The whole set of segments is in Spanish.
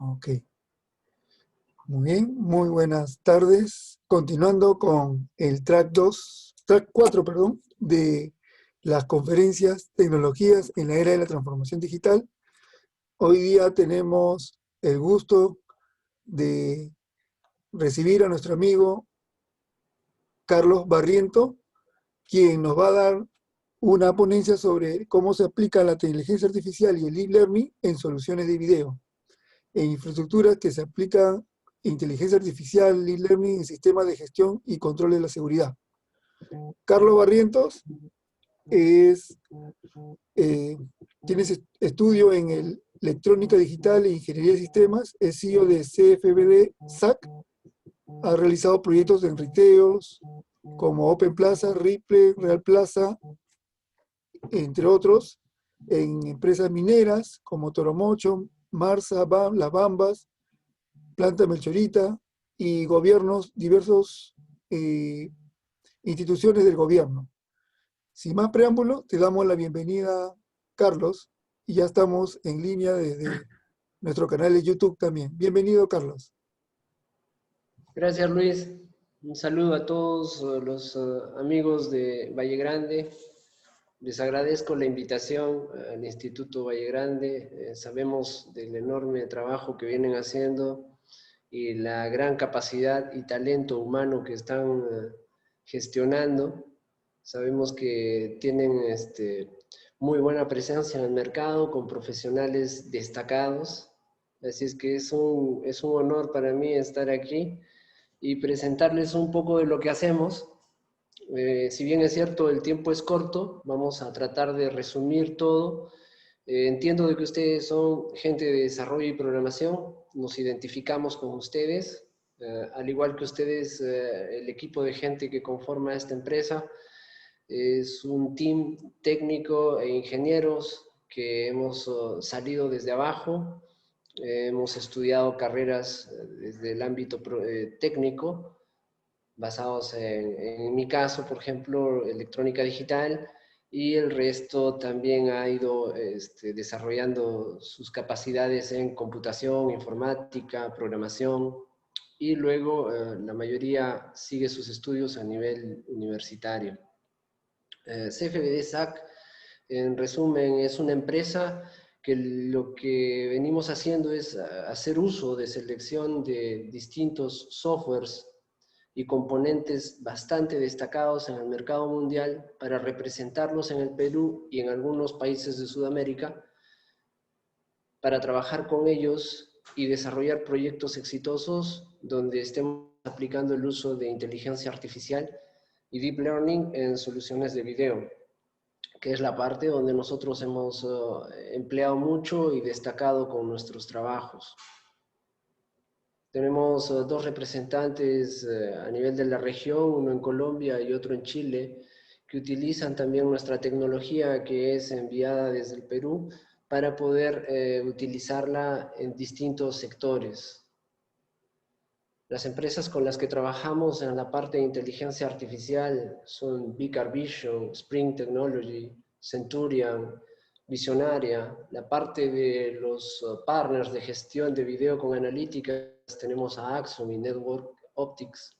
Ok, muy bien, muy buenas tardes. Continuando con el track 4, perdón, de las conferencias Tecnologías en la Era de la Transformación Digital. Hoy día tenemos el gusto de recibir a nuestro amigo Carlos Barriento, quien nos va a dar una ponencia sobre cómo se aplica la inteligencia artificial y el e-learning en soluciones de video, en infraestructuras que se aplican inteligencia artificial, e-learning en sistemas de gestión y control de la seguridad. Carlos Barrientos tiene estudio en electrónica digital e ingeniería de sistemas, es CEO de CFBD SAC, ha realizado proyectos en retails como Open Plaza, Ripley, Real Plaza, entre otros, en empresas mineras como Toromocho, Marsa, Las Bambas, Planta Melchorita y gobiernos, diversos instituciones del gobierno. Sin más preámbulo, te damos la bienvenida, Carlos, y ya estamos en línea desde nuestro canal de YouTube también. Bienvenido, Carlos. Gracias, Luis. Un saludo a todos los amigos de Valle Grande. Les agradezco la invitación al Instituto Valle Grande. Sabemos del enorme trabajo que vienen haciendo y la gran capacidad y talento humano que están gestionando. Sabemos que tienen muy buena presencia en el mercado con profesionales destacados. Así es que es un honor para mí estar aquí y presentarles un poco de lo que hacemos. Si bien es cierto, el tiempo es corto, vamos a tratar de resumir todo. Entiendo de que ustedes son gente de desarrollo y programación, nos identificamos con ustedes, al igual que ustedes, el equipo de gente que conforma esta empresa es un team técnico e ingenieros que hemos salido desde abajo, hemos estudiado carreras desde el ámbito técnico, basados en mi caso, por ejemplo, electrónica digital, y el resto también ha ido desarrollando sus capacidades en computación, informática, programación, y luego la mayoría sigue sus estudios a nivel universitario. CFBD SAC, en resumen, es una empresa que lo que venimos haciendo es hacer uso de selección de distintos softwares y componentes bastante destacados en el mercado mundial para representarlos en el Perú y en algunos países de Sudamérica, para trabajar con ellos y desarrollar proyectos exitosos donde estemos aplicando el uso de inteligencia artificial y deep learning en soluciones de video, que es la parte donde nosotros hemos empleado mucho y destacado con nuestros trabajos. Tenemos dos representantes a nivel de la región, uno en Colombia y otro en Chile, que utilizan también nuestra tecnología que es enviada desde el Perú para poder utilizarla en distintos sectores. Las empresas con las que trabajamos en la parte de inteligencia artificial son Vicar Vision, Spring Technology, Centurion, Visionaria. La parte de los partners de gestión de video con analíticas tenemos a Axum y Network Optics.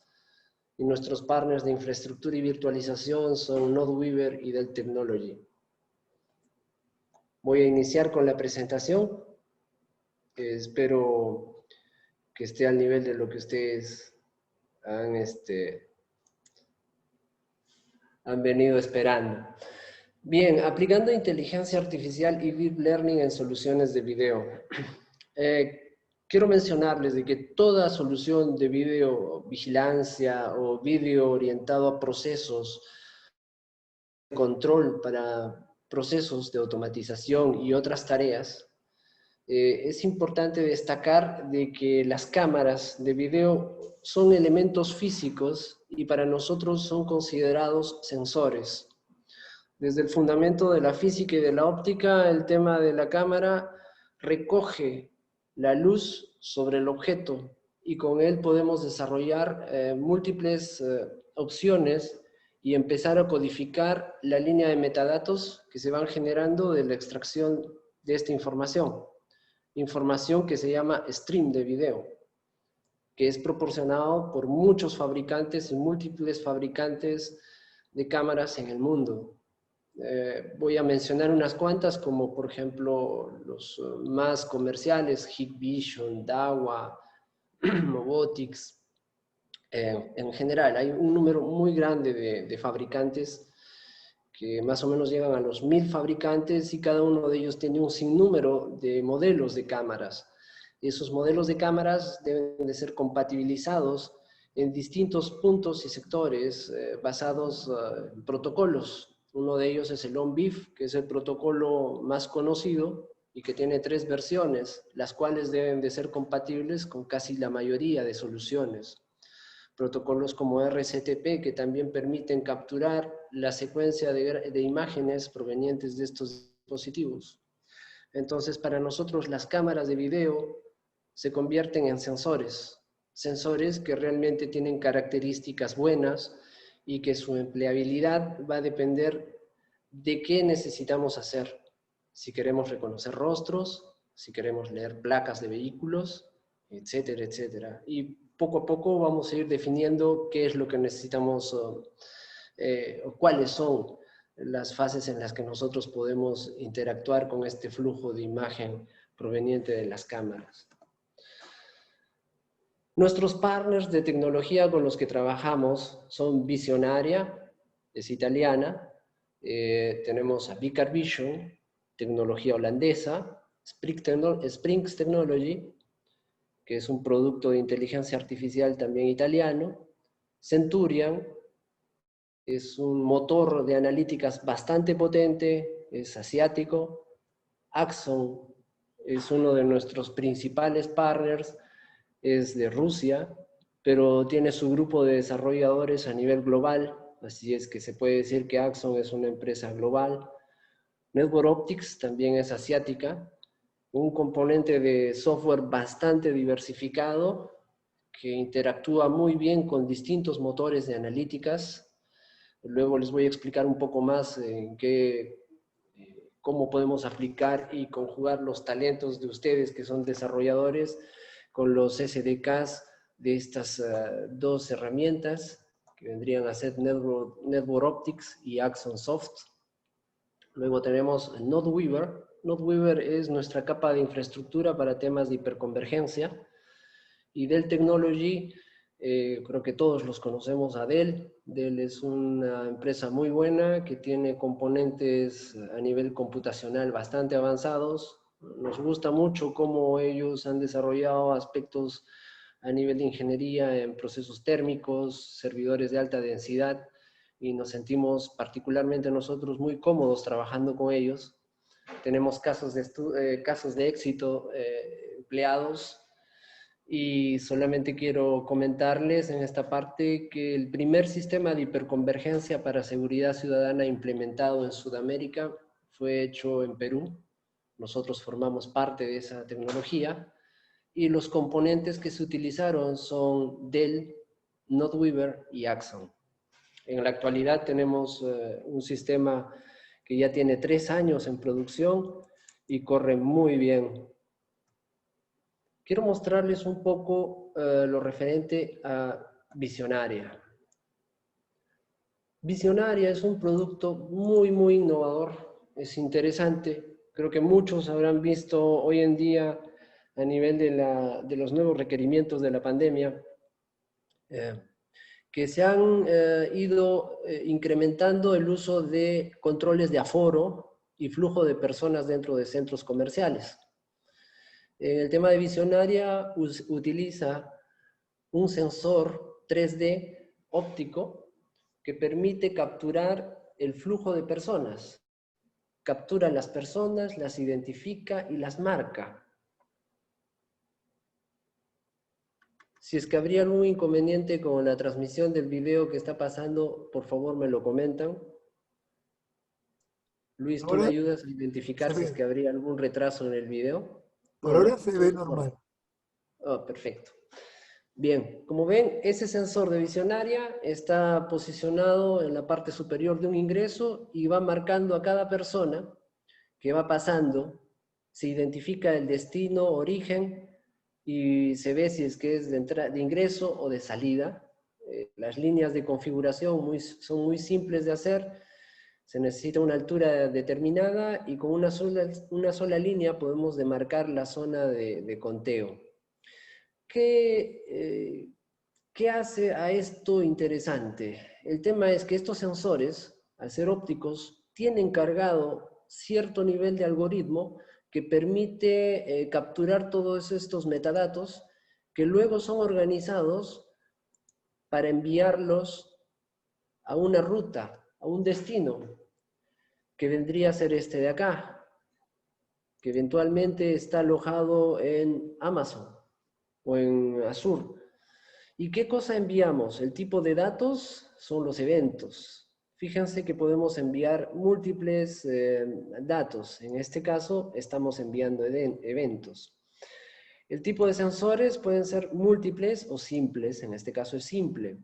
Y nuestros partners de infraestructura y virtualización son NodeWeaver y Dell Technology. Voy a iniciar con la presentación. Espero que esté al nivel de lo que ustedes han venido esperando. Bien, aplicando inteligencia artificial y deep learning en soluciones de video. Quiero mencionarles de que toda solución de video vigilancia o video orientado a procesos de control para procesos de automatización y otras tareas, es importante destacar de que las cámaras de video son elementos físicos y para nosotros son considerados sensores. Desde el fundamento de la física y de la óptica, el tema de la cámara recoge la luz sobre el objeto y con él podemos desarrollar múltiples opciones y empezar a codificar la línea de metadatos que se van generando de la extracción de esta información. información que se llama stream de video, que es proporcionado por muchos fabricantes y múltiples fabricantes de cámaras en el mundo. Voy a mencionar unas cuantas, como por ejemplo los más comerciales, Hikvision, Dahua, Mobotix. En general, hay un número muy grande de fabricantes que más o menos llegan a los 1000 fabricantes y cada uno de ellos tiene un sinnúmero de modelos de cámaras. Esos modelos de cámaras deben de ser compatibilizados en distintos puntos y sectores basados en protocolos. Uno de ellos es el ONBIF, que es el protocolo más conocido y que tiene 3 versiones, las cuales deben de ser compatibles con casi la mayoría de soluciones. Protocolos como RCTP, que también permiten capturar la secuencia de imágenes provenientes de estos dispositivos. Entonces, para nosotros las cámaras de video se convierten en sensores, sensores que realmente tienen características buenas y que su empleabilidad va a depender de qué necesitamos hacer. Si queremos reconocer rostros, si queremos leer placas de vehículos, etcétera, etcétera. Y poco a poco vamos a ir definiendo qué es lo que necesitamos o cuáles son las fases en las que nosotros podemos interactuar con este flujo de imagen proveniente de las cámaras. Nuestros partners de tecnología con los que trabajamos son Visionaria, es italiana, tenemos a Vicar Vision, tecnología holandesa, Springs Technology, que es un producto de inteligencia artificial también italiano, Centurion, es un motor de analíticas bastante potente, es asiático, Axon es uno de nuestros principales partners, es de Rusia, pero tiene su grupo de desarrolladores a nivel global, así es que se puede decir que Axon es una empresa global. Network Optics también es asiática, un componente de software bastante diversificado que interactúa muy bien con distintos motores de analíticas. Luego les voy a explicar un poco más en cómo podemos aplicar y conjugar los talentos de ustedes que son desarrolladores con los SDKs de estas dos herramientas que vendrían a ser Network Optics y Axon Soft. Luego tenemos NodeWeaver. NodeWeaver es nuestra capa de infraestructura para temas de hiperconvergencia. Y Dell Technology, creo que todos los conocemos a Dell. Dell es una empresa muy buena que tiene componentes a nivel computacional bastante avanzados. Nos gusta mucho cómo ellos han desarrollado aspectos a nivel de ingeniería en procesos térmicos, servidores de alta densidad, y nos sentimos particularmente nosotros muy cómodos trabajando con ellos. Tenemos casos de éxito empleados, y solamente quiero comentarles en esta parte que el primer sistema de hiperconvergencia para seguridad ciudadana implementado en Sudamérica fue hecho en Perú. Nosotros formamos parte de esa tecnología y los componentes que se utilizaron son Dell, NodeWeaver y Axon. En la actualidad tenemos un sistema que ya tiene 3 años en producción y corre muy bien. Quiero mostrarles un poco lo referente a Visionaria. Visionaria es un producto muy innovador, es interesante. Creo que muchos habrán visto hoy en día a nivel de los nuevos requerimientos de la pandemia, que se han ido incrementando el uso de controles de aforo y flujo de personas dentro de centros comerciales. El tema de Visionaria utiliza un sensor 3D óptico que permite capturar el flujo de personas. Captura las personas, las identifica y las marca. Si es que habría algún inconveniente con la transmisión del video que está pasando, por favor me lo comentan. Luis, ¿tú me Ahora ayudas a identificar se si es que ve, habría algún retraso en el video? por No, ahora ¿no? se Todo ve en orden. normal. Oh, perfecto. Bien, como ven, ese sensor de Visionaria está posicionado en la parte superior de un ingreso y va marcando a cada persona que va pasando se identifica el destino, origen, y se ve si es que es de ingreso o de salida. Las líneas de configuración son muy simples de hacer. Se necesita una altura determinada y con una sola línea podemos demarcar la zona de conteo. ¿Qué hace a esto interesante? El tema es que estos sensores, al ser ópticos, tienen cargado cierto nivel de algoritmo que permite capturar todos estos metadatos que luego son organizados para enviarlos a una ruta, a un destino, que vendría a ser este de acá, que eventualmente está alojado en Amazon o en Azure. ¿Y qué cosa enviamos? El tipo de datos son los eventos. Fíjense que podemos enviar múltiples datos. En este caso, estamos enviando eventos. El tipo de sensores pueden ser múltiples o simples. En este caso es simple.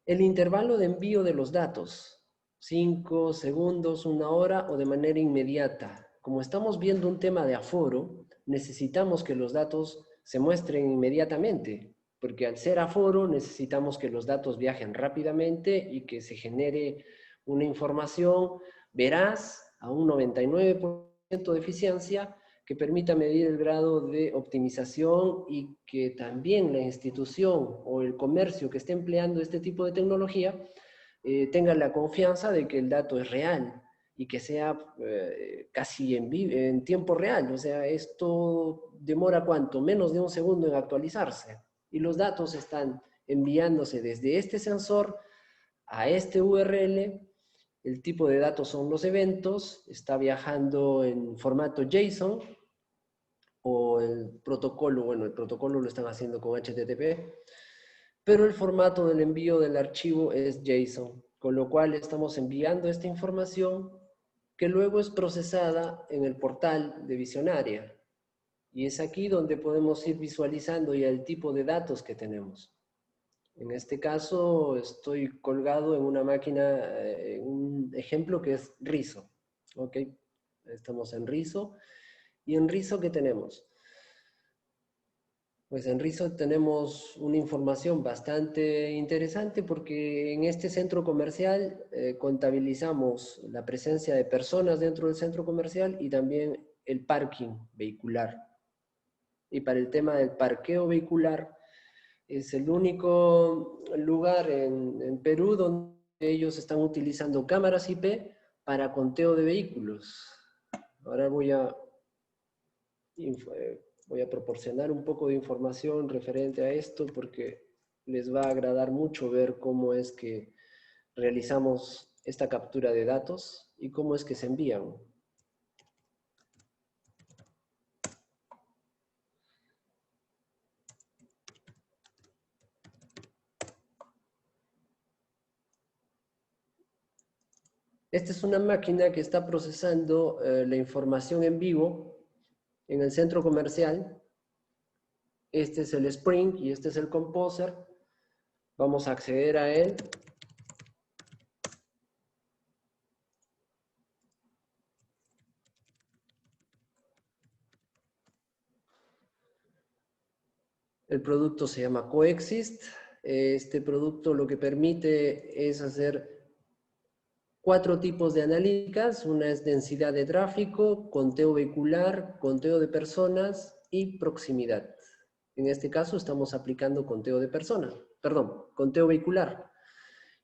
El intervalo de envío de los datos. 5 segundos, 1 hora o de manera inmediata. Como estamos viendo un tema de aforo, necesitamos que los datos se muestren inmediatamente, porque al ser aforo necesitamos que los datos viajen rápidamente y que se genere una información veraz a un 99% de eficiencia que permita medir el grado de optimización y que también la institución o el comercio que esté empleando este tipo de tecnología tenga la confianza de que el dato es real y que sea casi en tiempo real. O sea, esto demora ¿cuánto? Menos de un segundo en actualizarse. Y los datos están enviándose desde este sensor a este URL. El tipo de datos son los eventos, está viajando en formato JSON, o el protocolo, bueno, el protocolo lo están haciendo con HTTP, pero el formato del envío del archivo es JSON, con lo cual estamos enviando esta información que luego es procesada en el portal de Visionaria. Y es aquí donde podemos ir visualizando ya el tipo de datos que tenemos. En este caso estoy colgado en una máquina, un ejemplo que es Riso. ¿Ok? Estamos en Riso. ¿Y en Riso qué tenemos? Pues en Riso tenemos una información bastante interesante porque en este centro comercial contabilizamos la presencia de personas dentro del centro comercial y también el parking vehicular. Y para el tema del parqueo vehicular, es el único lugar en Perú donde ellos están utilizando cámaras IP para conteo de vehículos. Ahora voy a proporcionar un poco de información referente a esto porque les va a agradar mucho ver cómo es que realizamos esta captura de datos y cómo es que se envían. Esta es una máquina que está procesando la información en vivo en el centro comercial. Este es el Spring y este es el Composer. Vamos a acceder a él. El producto se llama Coexist. Este producto lo que permite es hacer 4 tipos de analíticas. Una es densidad de tráfico, conteo vehicular, conteo de personas y proximidad. En este caso estamos aplicando conteo de personas, perdón, conteo vehicular.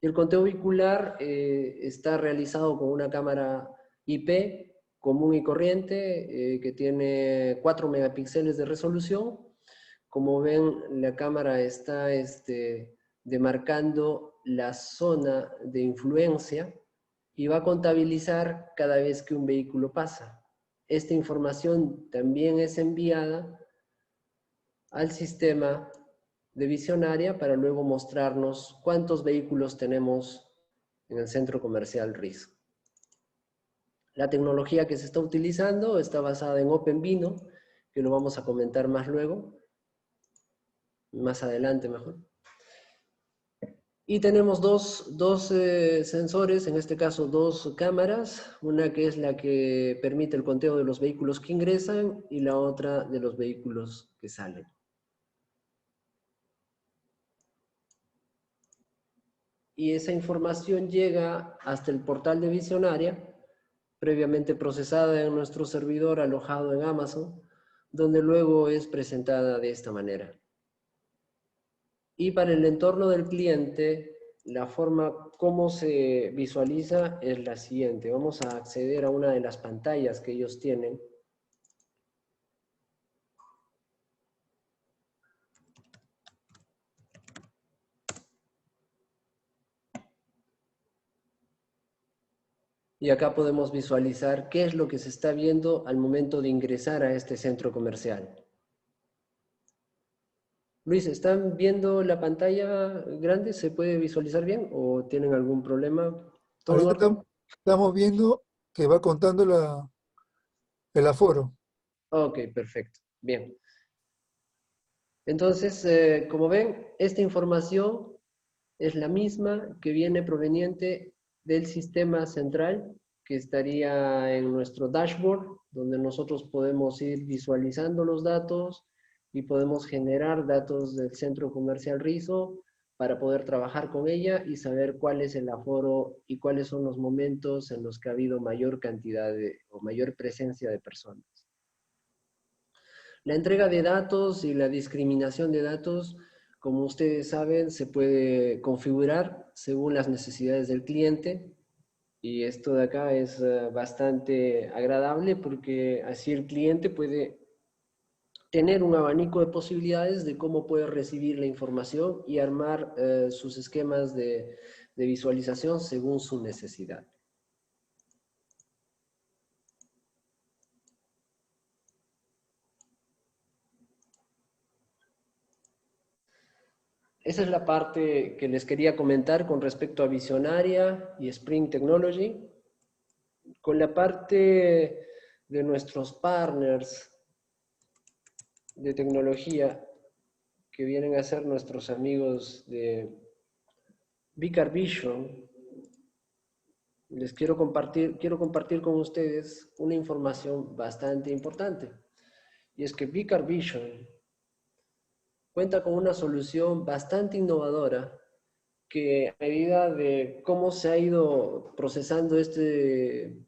Y el conteo vehicular está realizado con una cámara IP común y corriente que tiene 4 megapíxeles de resolución. Como ven, la cámara está demarcando la zona de influencia y va a contabilizar cada vez que un vehículo pasa. Esta información también es enviada al sistema de Visionaria para luego mostrarnos cuántos vehículos tenemos en el centro comercial Riso. La tecnología que se está utilizando está basada en OpenVINO, que lo vamos a comentar más luego, más adelante mejor. Y tenemos dos sensores, en este caso dos cámaras, una que es la que permite el conteo de los vehículos que ingresan y la otra de los vehículos que salen. Y esa información llega hasta el portal de Visionaria, previamente procesada en nuestro servidor alojado en Amazon, donde luego es presentada de esta manera. Y para el entorno del cliente, la forma como se visualiza es la siguiente. Vamos a acceder a una de las pantallas que ellos tienen. Y acá podemos visualizar qué es lo que se está viendo al momento de ingresar a este centro comercial. Luis, ¿están viendo la pantalla grande? ¿Se puede visualizar bien o tienen algún problema? ¿Todo en Ahorita orden? estamos viendo que va contando el aforo. Ok, perfecto. Bien. Entonces, como ven, esta información es la misma que viene proveniente del sistema central, que estaría en nuestro dashboard, donde nosotros podemos ir visualizando los datos y podemos generar datos del centro comercial Rizo para poder trabajar con ella y saber cuál es el aforo y cuáles son los momentos en los que ha habido mayor cantidad o mayor presencia de personas. La entrega de datos y la discriminación de datos, como ustedes saben, se puede configurar según las necesidades del cliente. Y esto de acá es bastante agradable porque así el cliente puede tener un abanico de posibilidades de cómo puede recibir la información y armar sus esquemas de visualización según su necesidad. Esa es la parte que les quería comentar con respecto a Visionaria y Spring Technology. Con la parte de nuestros partners de tecnología que vienen a ser nuestros amigos de Vicar Vision, les quiero compartir con ustedes una información bastante importante. Y es que Vicar Vision cuenta con una solución bastante innovadora que a medida de cómo se ha ido procesando el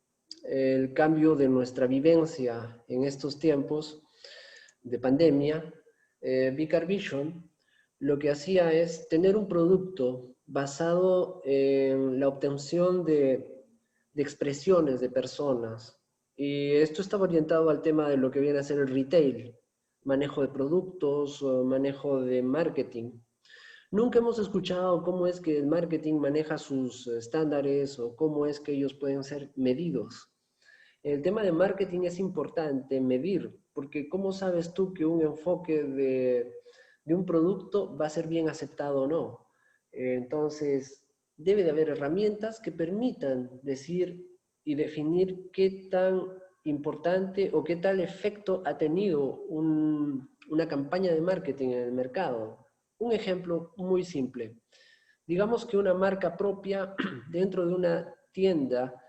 cambio de nuestra vivencia en estos tiempos de pandemia, Vicar Vision lo que hacía es tener un producto basado en la obtención de expresiones de personas. Y esto estaba orientado al tema de lo que viene a ser el retail, manejo de productos, manejo de marketing. Nunca hemos escuchado cómo es que el marketing maneja sus estándares o cómo es que ellos pueden ser medidos. El tema de marketing es importante medir, porque ¿cómo sabes tú que un enfoque de un producto va a ser bien aceptado o no? Entonces, debe de haber herramientas que permitan decir y definir qué tan importante o qué tal efecto ha tenido una campaña de marketing en el mercado. Un ejemplo muy simple. Digamos que una marca propia dentro de una tienda,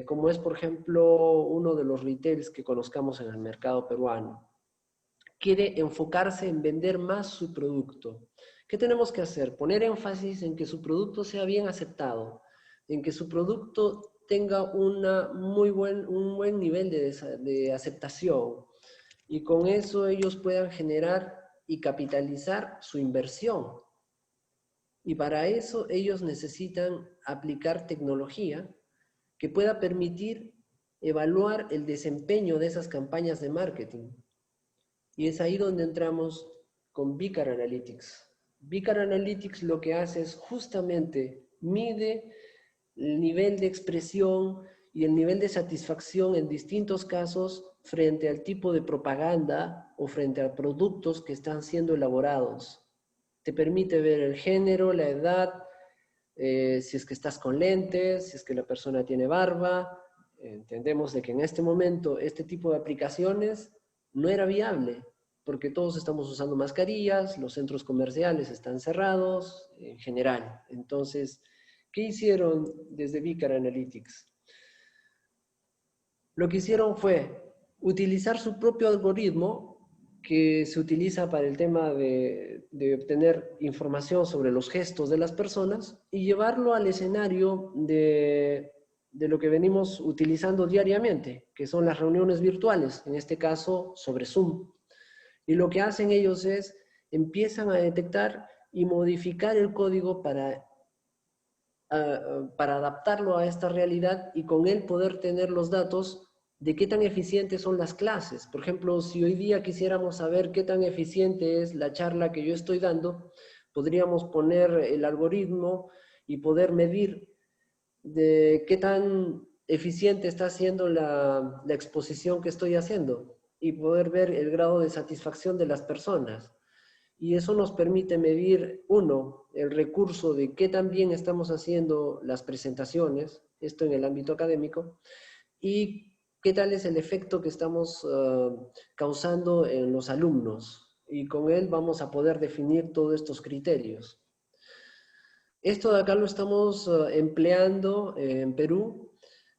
como es por ejemplo uno de los retails que conozcamos en el mercado peruano, quiere enfocarse en vender más su producto. ¿Qué tenemos que hacer? Poner énfasis en que su producto sea bien aceptado, en que su producto tenga un buen nivel de aceptación y con eso ellos puedan generar y capitalizar su inversión. Y para eso ellos necesitan aplicar tecnología que pueda permitir evaluar el desempeño de esas campañas de marketing. Y es ahí donde entramos con Vicar Analytics. Vicar Analytics lo que hace es justamente mide el nivel de expresión y el nivel de satisfacción en distintos casos frente al tipo de propaganda o frente a productos que están siendo elaborados. Te permite ver el género, la edad, si es que estás con lentes, si es que la persona tiene barba. Entendemos de que en este momento este tipo de aplicaciones no era viable. porque todos estamos usando mascarillas, los centros comerciales están cerrados, en general. Entonces, ¿qué hicieron desde Vicar Analytics? Lo que hicieron fue utilizar su propio algoritmo que se utiliza para el tema de obtener información sobre los gestos de las personas y llevarlo al escenario de lo que venimos utilizando diariamente, que son las reuniones virtuales, en este caso sobre Zoom. Y lo que hacen ellos es, empiezan a detectar y modificar el código para adaptarlo a esta realidad y con él poder tener los datos de qué tan eficientes son las clases. Por ejemplo, si hoy día quisiéramos saber qué tan eficiente es la charla que yo estoy dando, podríamos poner el algoritmo y poder medir de qué tan eficiente está siendo la exposición que estoy haciendo y poder ver el grado de satisfacción de las personas. Y eso nos permite medir, uno, el recurso de qué tan bien estamos haciendo las presentaciones, esto en el ámbito académico, y qué tal es el efecto que estamos causando en los alumnos. Y con él vamos a poder definir todos estos criterios. Esto de acá lo estamos empleando en Perú.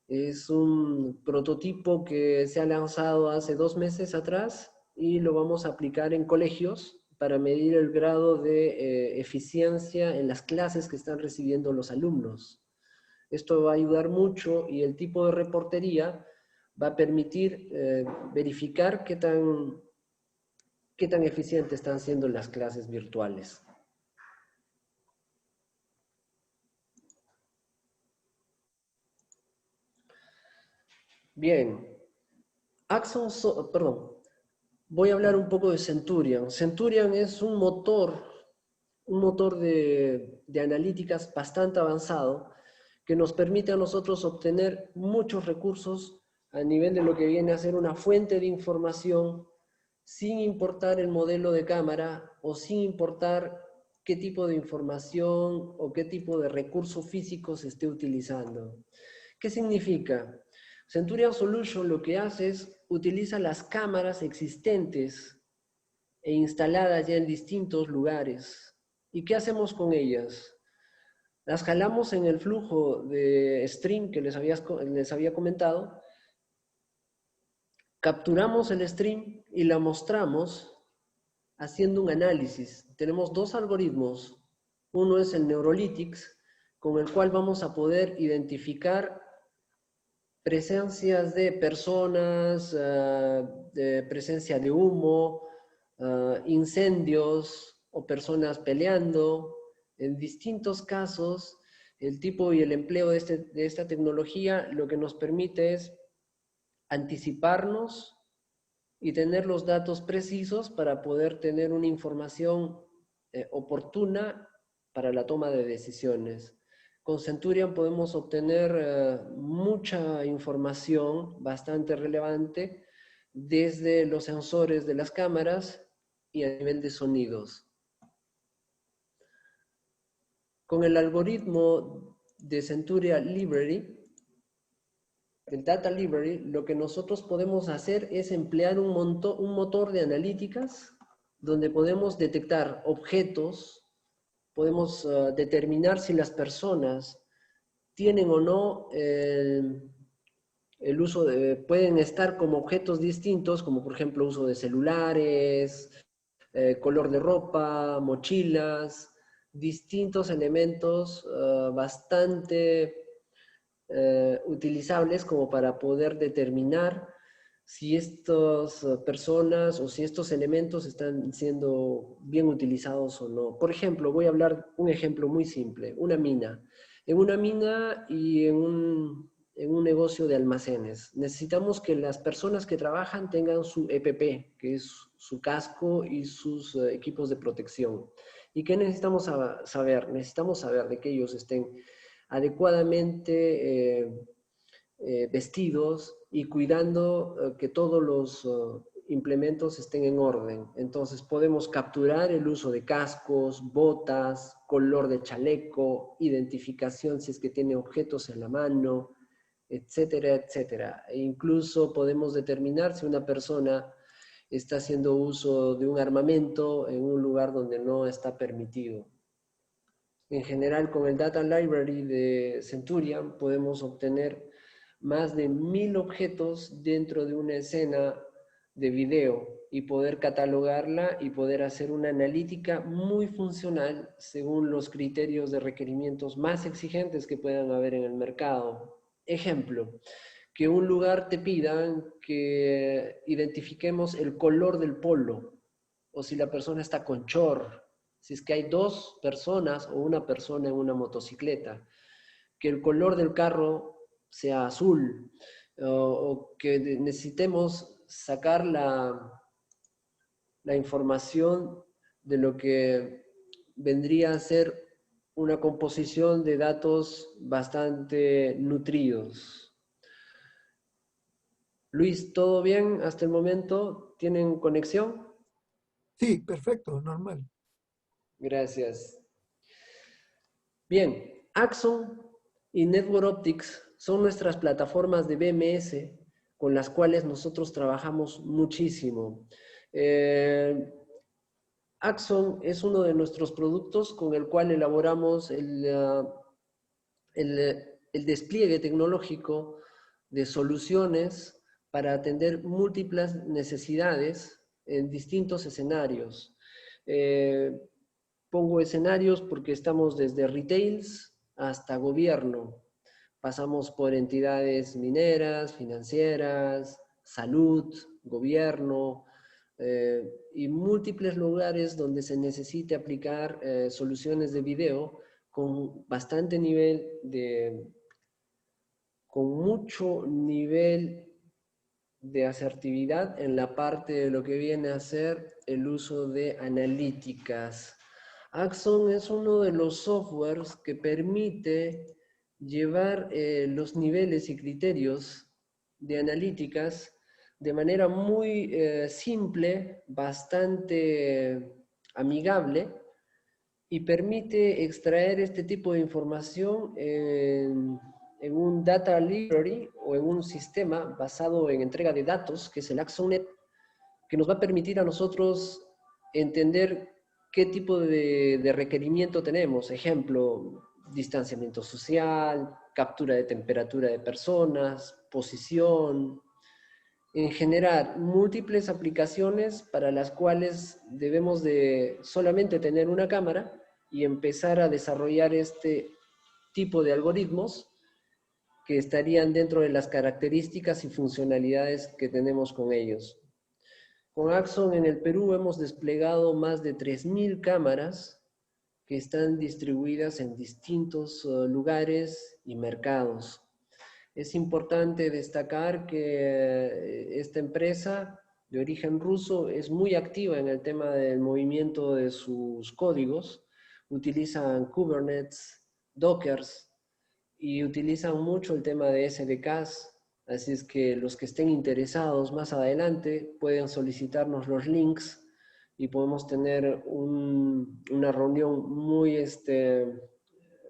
Es un prototipo que se ha lanzado hace 2 meses atrás y lo vamos a aplicar en colegios para medir el grado de eficiencia en las clases que están recibiendo los alumnos. Esto va a ayudar mucho y el tipo de reportería va a permitir verificar qué tan eficientes están siendo las clases virtuales. Bien, voy a hablar un poco de Centurion. Centurion es un motor de analíticas bastante avanzado que nos permite a nosotros obtener muchos recursos a nivel de lo que viene a ser una fuente de información sin importar el modelo de cámara o sin importar qué tipo de información o qué tipo de recurso físico se esté utilizando. ¿Qué significa? Centurion Solution lo que hace es utiliza las cámaras existentes e instaladas ya en distintos lugares. ¿Y qué hacemos con ellas? Las jalamos en el flujo de stream que les había comentado, capturamos el stream y la mostramos haciendo un análisis. Tenemos 2 algoritmos. Uno es el Neurolytics, con el cual vamos a poder identificar presencias de personas, de presencia de humo, incendios o personas peleando. En distintos casos, el tipo y el empleo de esta tecnología lo que nos permite es anticiparnos y tener los datos precisos para poder tener una información oportuna para la toma de decisiones. Con Centurion podemos obtener mucha información bastante relevante desde los sensores de las cámaras y a nivel de sonidos. Con el algoritmo de Centurion Library, el Data Library, lo que nosotros podemos hacer es emplear un motor de analíticas donde podemos detectar objetos, podemos determinar si las personas tienen o no el uso pueden estar como objetos distintos, como por ejemplo uso de celulares, color de ropa, mochilas, distintos elementos bastante utilizables como para poder determinar si estas personas o si estos elementos están siendo bien utilizados o no. Por ejemplo, voy a hablar un ejemplo muy simple, una mina. En una mina y en un negocio de almacenes, necesitamos que las personas que trabajan tengan su EPP, que es su casco y sus equipos de protección. ¿Y qué necesitamos saber? Necesitamos saber de que ellos estén adecuadamente vestidos y cuidando que todos los implementos estén en orden. Entonces podemos capturar el uso de cascos, botas, color de chaleco, identificación si es que tiene objetos en la mano, etcétera, etcétera. E incluso podemos determinar si una persona está haciendo uso de un armamento en un lugar donde no está permitido. En general, con el Data Library de Centurion podemos obtener más de 1000 objetos dentro de una escena de video y poder catalogarla y poder hacer una analítica muy funcional según los criterios de requerimientos más exigentes que puedan haber en el mercado. Ejemplo, que un lugar te pida que identifiquemos el color del polo, o si la persona está con chor, si es que hay 2 personas o una persona en una motocicleta, que el color del carro sea azul, o que necesitemos sacar la información de lo que vendría a ser una composición de datos bastante nutridos. Luis, ¿todo bien hasta el momento? ¿Tienen conexión? Sí, perfecto, normal. Gracias. Bien, Axon y Network Optics son nuestras plataformas de BMS con las cuales nosotros trabajamos muchísimo. Axon es uno de nuestros productos con el cual elaboramos el despliegue tecnológico de soluciones para atender múltiples necesidades en distintos escenarios. Pongo escenarios porque estamos desde retails hasta gobierno. Pasamos por entidades mineras, financieras, salud, gobierno, y múltiples lugares donde se necesite aplicar soluciones de video con bastante nivel con mucho nivel de asertividad en la parte de lo que viene a ser el uso de analíticas. Axon es uno de los softwares que permite llevar los niveles y criterios de analíticas de manera muy simple, bastante amigable, y permite extraer este tipo de información en un data library o en un sistema basado en entrega de datos, que es el AxonNet, que nos va a permitir a nosotros entender qué tipo de requerimiento tenemos. Ejemplo, distanciamiento social, captura de temperatura de personas, posición, en generar múltiples aplicaciones para las cuales debemos de solamente tener una cámara y empezar a desarrollar este tipo de algoritmos que estarían dentro de las características y funcionalidades que tenemos con ellos. Con Axon en el Perú hemos desplegado más de 3000 cámaras que están distribuidas en distintos lugares y mercados. Es importante destacar que esta empresa de origen ruso es muy activa en el tema del movimiento de sus códigos. Utilizan Kubernetes, Dockers y utilizan mucho el tema de SDKs. Así es que los que estén interesados más adelante pueden solicitarnos los links y podemos tener una reunión muy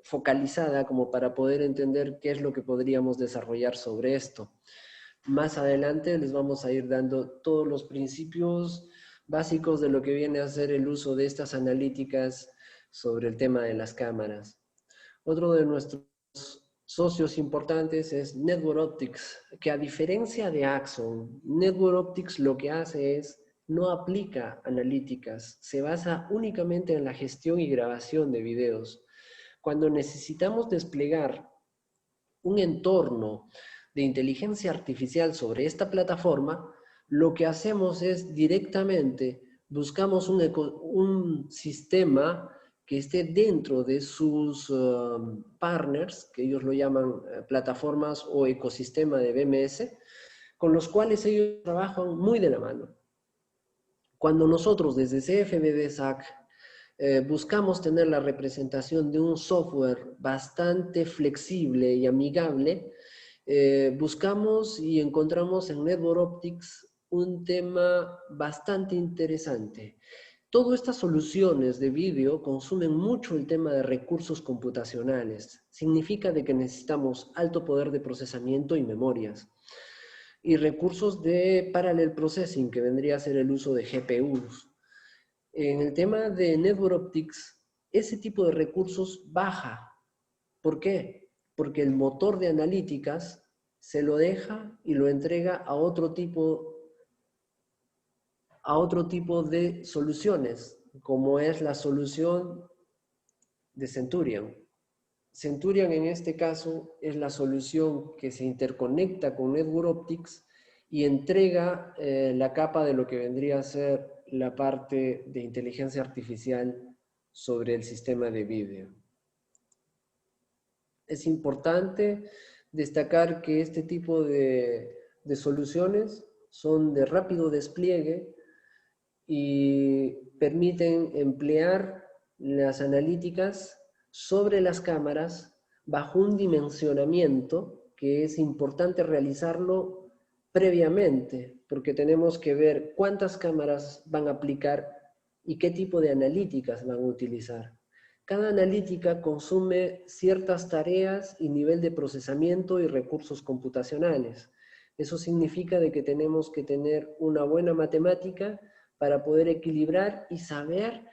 focalizada como para poder entender qué es lo que podríamos desarrollar sobre esto. Más adelante les vamos a ir dando todos los principios básicos de lo que viene a ser el uso de estas analíticas sobre el tema de las cámaras. Otro de nuestros socios importantes es Network Optics, que a diferencia de Axon, Network Optics lo que hace es no aplica analíticas, se basa únicamente en la gestión y grabación de videos. Cuando necesitamos desplegar un entorno de inteligencia artificial sobre esta plataforma, lo que hacemos es directamente buscamos un sistema que esté dentro de sus partners, que ellos lo llaman plataformas o ecosistema de BMS, con los cuales ellos trabajan muy de la mano. Cuando nosotros desde CFBDSAC buscamos tener la representación de un software bastante flexible y amigable, buscamos y encontramos en Network Optics un tema bastante interesante. Todas estas soluciones de vídeo consumen mucho el tema de recursos computacionales. Significa de que necesitamos alto poder de procesamiento y memorias. y recursos de parallel processing, que vendría a ser el uso de GPUs. En el tema de Network Optics, ese tipo de recursos baja. ¿Por qué? Porque el motor de analíticas se lo deja y lo entrega a otro tipo de soluciones, como es la solución de Centurion. Centurion en este caso es la solución que se interconecta con Network Optics y entrega la capa de lo que vendría a ser la parte de inteligencia artificial sobre el sistema de vídeo. Es importante destacar que este tipo de soluciones son de rápido despliegue y permiten emplear las analíticas sobre las cámaras bajo un dimensionamiento que es importante realizarlo previamente, porque tenemos que ver cuántas cámaras van a aplicar y qué tipo de analíticas van a utilizar. Cada analítica consume ciertas tareas y nivel de procesamiento y recursos computacionales. Eso significa de que tenemos que tener una buena matemática para poder equilibrar y saber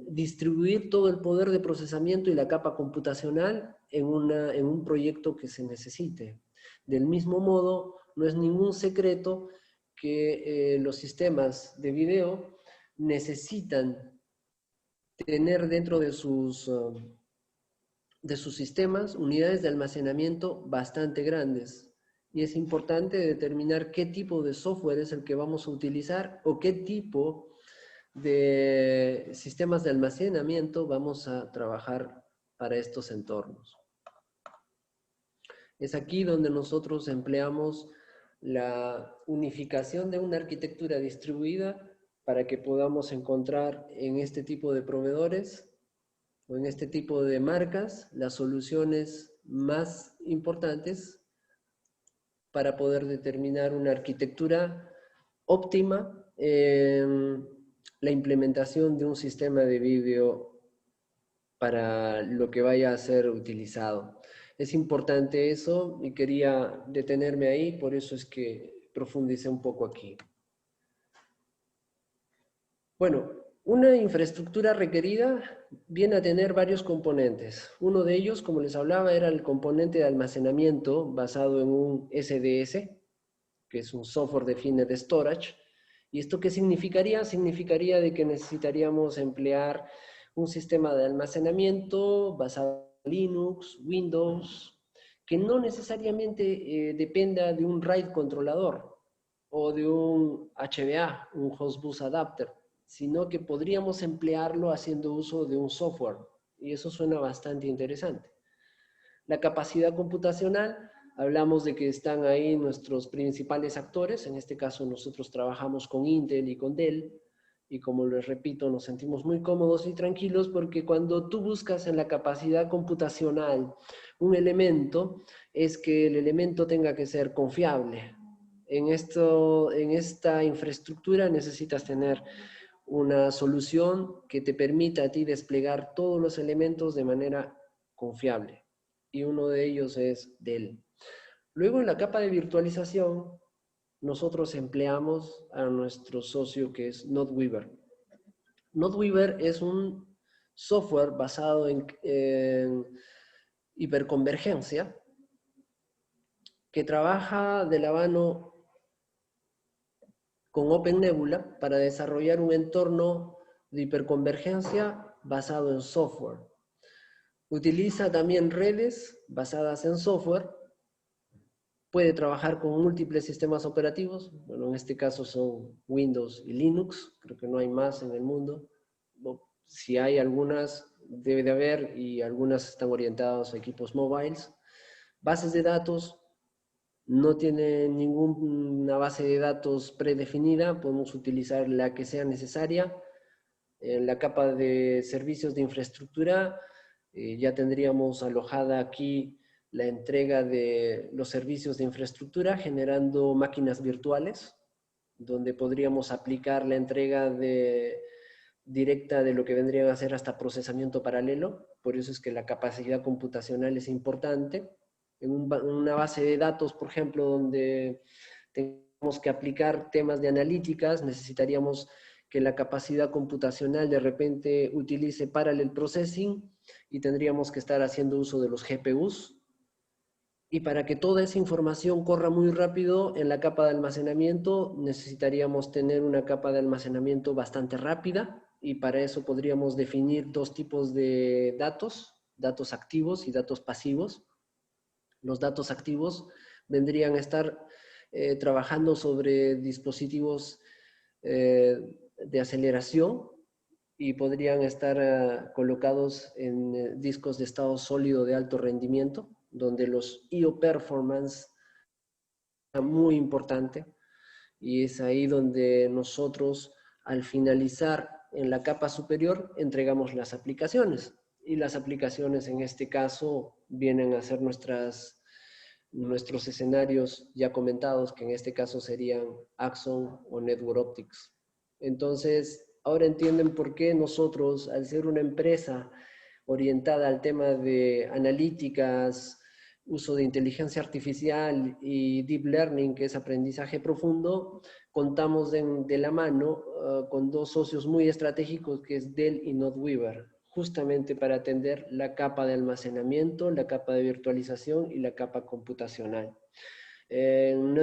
distribuir todo el poder de procesamiento y la capa computacional en un proyecto que se necesite. Del mismo modo, no es ningún secreto que los sistemas de video necesitan tener dentro de sus sistemas unidades de almacenamiento bastante grandes. Y es importante determinar qué tipo de software es el que vamos a utilizar o qué tipo de sistemas de almacenamiento vamos a trabajar para estos entornos. Es aquí donde nosotros empleamos la unificación de una arquitectura distribuida para que podamos encontrar en este tipo de proveedores o en este tipo de marcas las soluciones más importantes para poder determinar una arquitectura óptima en la implementación de un sistema de vídeo para lo que vaya a ser utilizado. Es importante eso y quería detenerme ahí, por eso es que profundicé un poco aquí. Bueno, una infraestructura requerida viene a tener varios componentes. Uno de ellos, como les hablaba, era el componente de almacenamiento basado en un SDS, que es un Software Defined Storage. ¿Y esto qué significaría? Significaría de que necesitaríamos emplear un sistema de almacenamiento basado en Linux, Windows, que no necesariamente dependa de un RAID controlador o de un HBA, un Host Bus Adapter, sino que podríamos emplearlo haciendo uso de un software. Y eso suena bastante interesante. La capacidad computacional, hablamos de que están ahí nuestros principales actores, en este caso nosotros trabajamos con Intel y con Dell, y como les repito, nos sentimos muy cómodos y tranquilos porque cuando tú buscas en la capacidad computacional un elemento, es que el elemento tenga que ser confiable. En esta infraestructura necesitas tener una solución que te permita a ti desplegar todos los elementos de manera confiable. Y uno de ellos es Dell. Luego en la capa de virtualización, nosotros empleamos a nuestro socio que es NodeWeaver. NodeWeaver es un software basado en hiperconvergencia que trabaja de la mano con OpenNebula para desarrollar un entorno de hiperconvergencia basado en software. Utiliza también redes basadas en software. Puede trabajar con múltiples sistemas operativos. Bueno, en este caso son Windows y Linux. Creo que no hay más en el mundo. Si hay algunas, debe de haber, y algunas están orientadas a equipos mobiles. Bases de datos. No tiene ninguna base de datos predefinida. Podemos utilizar la que sea necesaria. En la capa de servicios de infraestructura, ya tendríamos alojada aquí la entrega de los servicios de infraestructura generando máquinas virtuales, donde podríamos aplicar la entrega directa de lo que vendrían a ser hasta procesamiento paralelo. Por eso es que la capacidad computacional es importante. una base de datos, por ejemplo, donde tengamos que aplicar temas de analíticas, necesitaríamos que la capacidad computacional de repente utilice parallel processing y tendríamos que estar haciendo uso de los GPUs. Y para que toda esa información corra muy rápido en la capa de almacenamiento, necesitaríamos tener una capa de almacenamiento bastante rápida, y para eso podríamos definir dos tipos de datos, datos activos y datos pasivos. Los datos activos vendrían a estar trabajando sobre dispositivos de aceleración y podrían estar colocados en discos de estado sólido de alto rendimiento, donde los I/O performance es muy importante, y es ahí donde nosotros, al finalizar en la capa superior, entregamos las aplicaciones. Y las aplicaciones en este caso vienen a ser nuestros escenarios ya comentados, que en este caso serían Axon o Network Optics. Entonces, ahora entienden por qué nosotros, al ser una empresa orientada al tema de analíticas, uso de inteligencia artificial y deep learning, que es aprendizaje profundo, contamos de la mano con dos socios muy estratégicos, que es Dell y NodeWeaver, justamente para atender la capa de almacenamiento, la capa de virtualización y la capa computacional. En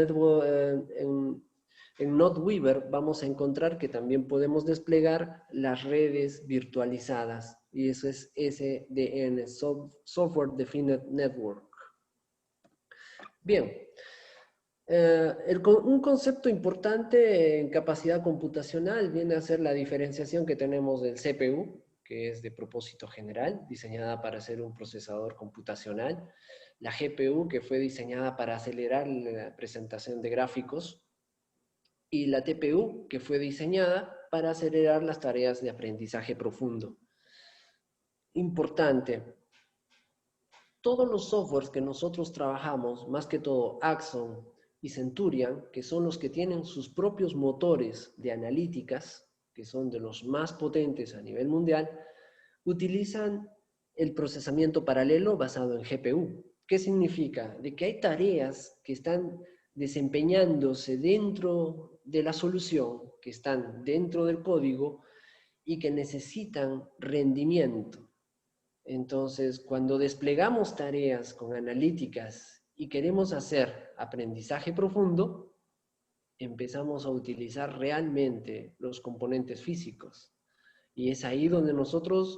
NodeWeaver vamos a encontrar que también podemos desplegar las redes virtualizadas, y eso es SDN, Software Defined Network. Bien, un concepto importante en capacidad computacional viene a ser la diferenciación que tenemos del CPU, que es de propósito general, diseñada para ser un procesador computacional, la GPU, que fue diseñada para acelerar la presentación de gráficos, y la TPU, que fue diseñada para acelerar las tareas de aprendizaje profundo. Importante, todos los softwares que nosotros trabajamos, más que todo Axon y Centurion, que son los que tienen sus propios motores de analíticas, que son de los más potentes a nivel mundial, utilizan el procesamiento paralelo basado en GPU. ¿Qué significa? De que hay tareas que están desempeñándose dentro de la solución, que están dentro del código y que necesitan rendimiento. Entonces, cuando desplegamos tareas con analíticas y queremos hacer aprendizaje profundo, empezamos a utilizar realmente los componentes físicos. Y es ahí donde nosotros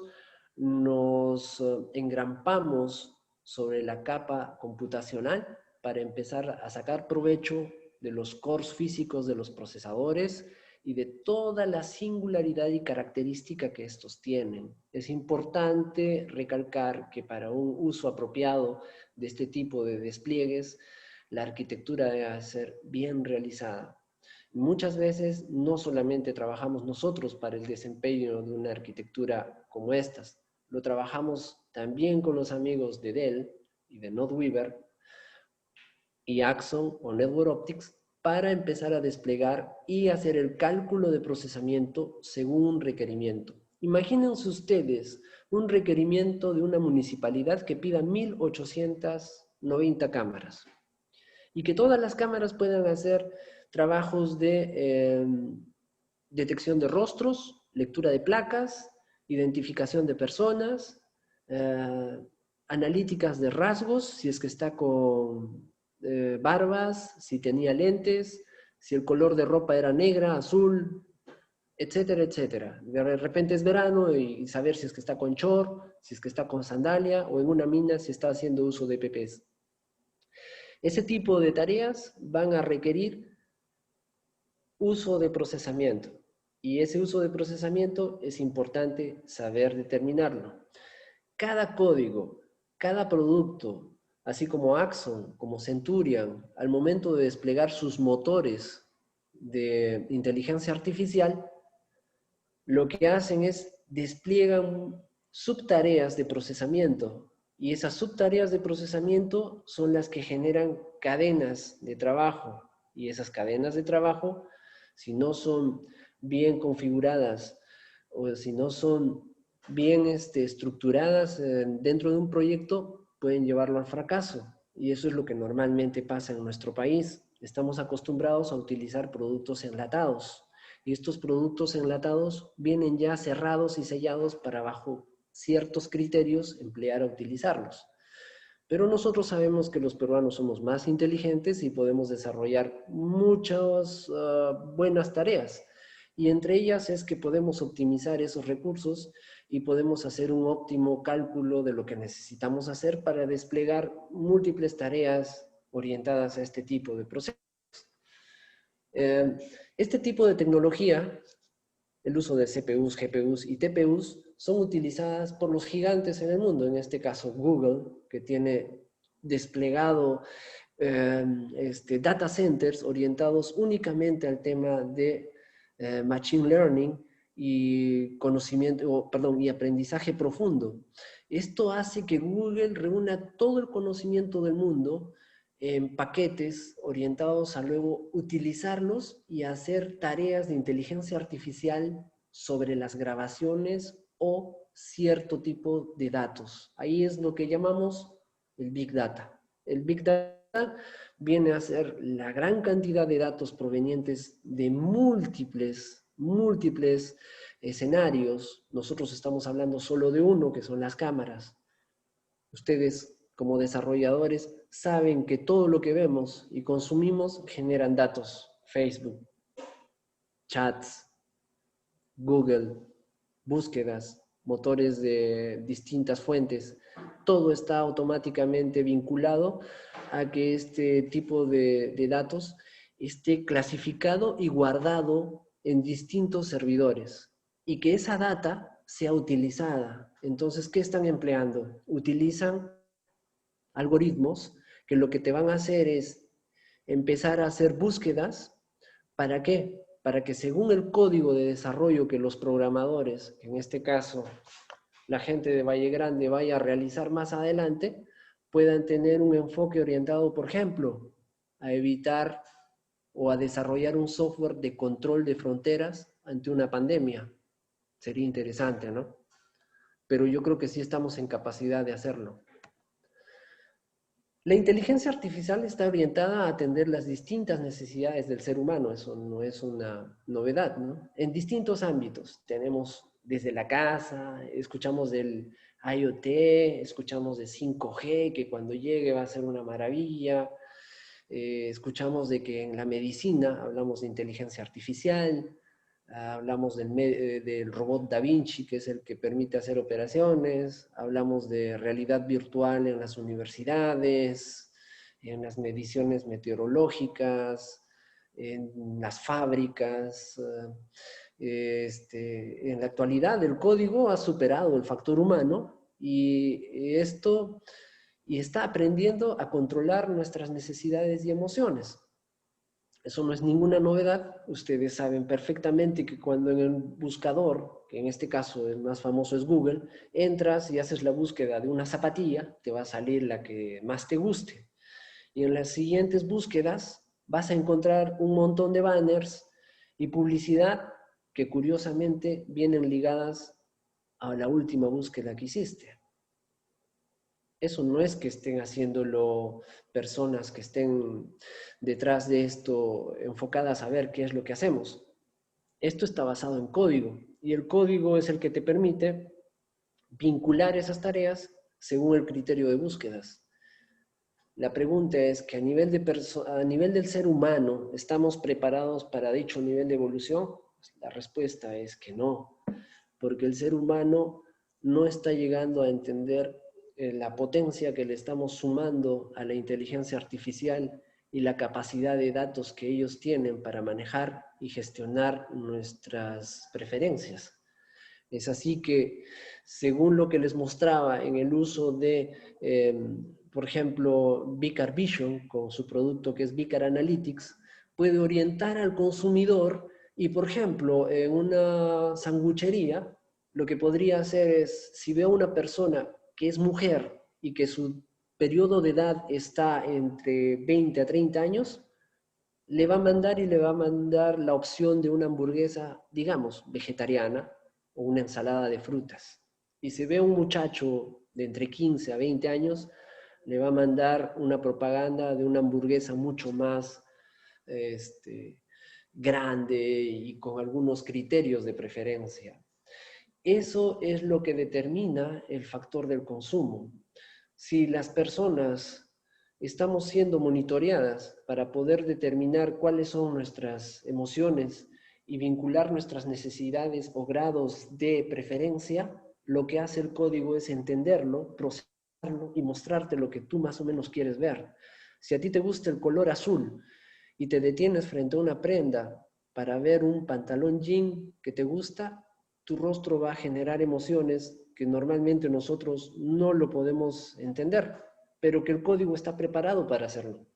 nos engrampamos sobre la capa computacional para empezar a sacar provecho de los cores físicos de los procesadores y de toda la singularidad y característica que estos tienen. Es importante recalcar que para un uso apropiado de este tipo de despliegues, la arquitectura debe ser bien realizada. Muchas veces no solamente trabajamos nosotros para el desempeño de una arquitectura como estas, lo trabajamos también con los amigos de Dell y de NodeWeaver y Axon o Network Optics para empezar a desplegar y hacer el cálculo de procesamiento según un requerimiento. Imagínense ustedes un requerimiento de una municipalidad que pida 1890 cámaras y que todas las cámaras puedan hacer trabajos de detección de rostros, lectura de placas, identificación de personas, analíticas de rasgos, si es que está con barbas, si tenía lentes, si el color de ropa era negra, azul, etcétera, etcétera. De repente es verano y saber si es que está con short, si es que está con sandalia, o en una mina si está haciendo uso de PPs. Ese tipo de tareas van a requerir uso de procesamiento, y ese uso de procesamiento es importante saber determinarlo. Cada código, cada producto, así como Axon, como Centurion, al momento de desplegar sus motores de inteligencia artificial, lo que hacen es despliegan subtareas de procesamiento, y esas subtareas de procesamiento son las que generan cadenas de trabajo, y esas cadenas de trabajo, si no son bien configuradas o si no son bien estructuradas dentro de un proyecto, pueden llevarlo al fracaso. y eso es lo que normalmente pasa en nuestro país. Estamos acostumbrados a utilizar productos enlatados, y estos productos enlatados vienen ya cerrados y sellados para, bajo ciertos criterios, emplear o utilizarlos. Pero nosotros sabemos que los peruanos somos más inteligentes y podemos desarrollar muchas buenas tareas. Y entre ellas es que podemos optimizar esos recursos y podemos hacer un óptimo cálculo de lo que necesitamos hacer para desplegar múltiples tareas orientadas a este tipo de procesos. Este tipo de tecnología, el uso de CPUs, GPUs y TPUs, son utilizadas por los gigantes en el mundo, en este caso Google, que tiene desplegado data centers orientados únicamente al tema de machine learning y conocimiento, perdón, y aprendizaje profundo. Esto hace que Google reúna todo el conocimiento del mundo en paquetes orientados a luego utilizarlos y hacer tareas de inteligencia artificial sobre las grabaciones o cierto tipo de datos. Ahí es lo que llamamos el Big Data. El Big Data viene a ser la gran cantidad de datos provenientes de múltiples escenarios. Nosotros estamos hablando solo de uno, que son las cámaras. Ustedes, como desarrolladores, saben que todo lo que vemos y consumimos generan datos. Facebook, chats, Google, búsquedas, motores de distintas fuentes. Todo está automáticamente vinculado a que este tipo de datos esté clasificado y guardado en distintos servidores y que esa data sea utilizada. Entonces, ¿qué están empleando? Utilizan algoritmos que lo que te van a hacer es empezar a hacer búsquedas. ¿Para qué? Para que según el código de desarrollo que los programadores, en este caso la gente de Valle Grande, vaya a realizar más adelante, puedan tener un enfoque orientado, por ejemplo, a evitar o a desarrollar un software de control de fronteras ante una pandemia. Sería interesante, ¿no? Pero yo creo que sí estamos en capacidad de hacerlo. La inteligencia artificial está orientada a atender las distintas necesidades del ser humano, eso no es una novedad, ¿no? En distintos ámbitos, tenemos desde la casa, escuchamos del IoT, escuchamos de 5G, que cuando llegue va a ser una maravilla, escuchamos de que en la medicina hablamos de inteligencia artificial, hablamos del robot Da Vinci, que es el que permite hacer operaciones, hablamos de realidad virtual en las universidades, en las mediciones meteorológicas, en las fábricas. En la actualidad el código ha superado el factor humano y está aprendiendo a controlar nuestras necesidades y emociones. Eso no es ninguna novedad. Ustedes saben perfectamente que cuando en el buscador, que en este caso el más famoso es Google, entras y haces la búsqueda de una zapatilla, te va a salir la que más te guste. Y en las siguientes búsquedas vas a encontrar un montón de banners y publicidad que curiosamente vienen ligadas a la última búsqueda que hiciste. Eso no es que estén haciéndolo personas que estén detrás de esto enfocadas a ver qué es lo que hacemos. Esto está basado en código y el código es el que te permite vincular esas tareas según el criterio de búsquedas. La pregunta es que a nivel del ser humano, ¿estamos preparados para dicho nivel de evolución? La respuesta es que no, porque el ser humano no está llegando a entender la potencia que le estamos sumando a la inteligencia artificial y la capacidad de datos que ellos tienen para manejar y gestionar nuestras preferencias. Es así que, según lo que les mostraba en el uso de, por ejemplo, Vicar Vision, con su producto que es Vicar Analytics, puede orientar al consumidor y, por ejemplo, en una sanguchería, lo que podría hacer es, si veo una persona que es mujer y que su periodo de edad está entre 20 a 30 años, le va a mandar la opción de una hamburguesa, digamos, vegetariana o una ensalada de frutas. Y si ve un muchacho de entre 15 a 20 años, le va a mandar una propaganda de una hamburguesa mucho más grande y con algunos criterios de preferencia. Eso es lo que determina el factor del consumo. Si las personas estamos siendo monitoreadas para poder determinar cuáles son nuestras emociones y vincular nuestras necesidades o grados de preferencia, lo que hace el código es entenderlo, procesarlo y mostrarte lo que tú más o menos quieres ver. Si a ti te gusta el color azul y te detienes frente a una prenda para ver un pantalón jean que te gusta, tu rostro va a generar emociones que normalmente nosotros no lo podemos entender, pero que el código está preparado para hacerlo.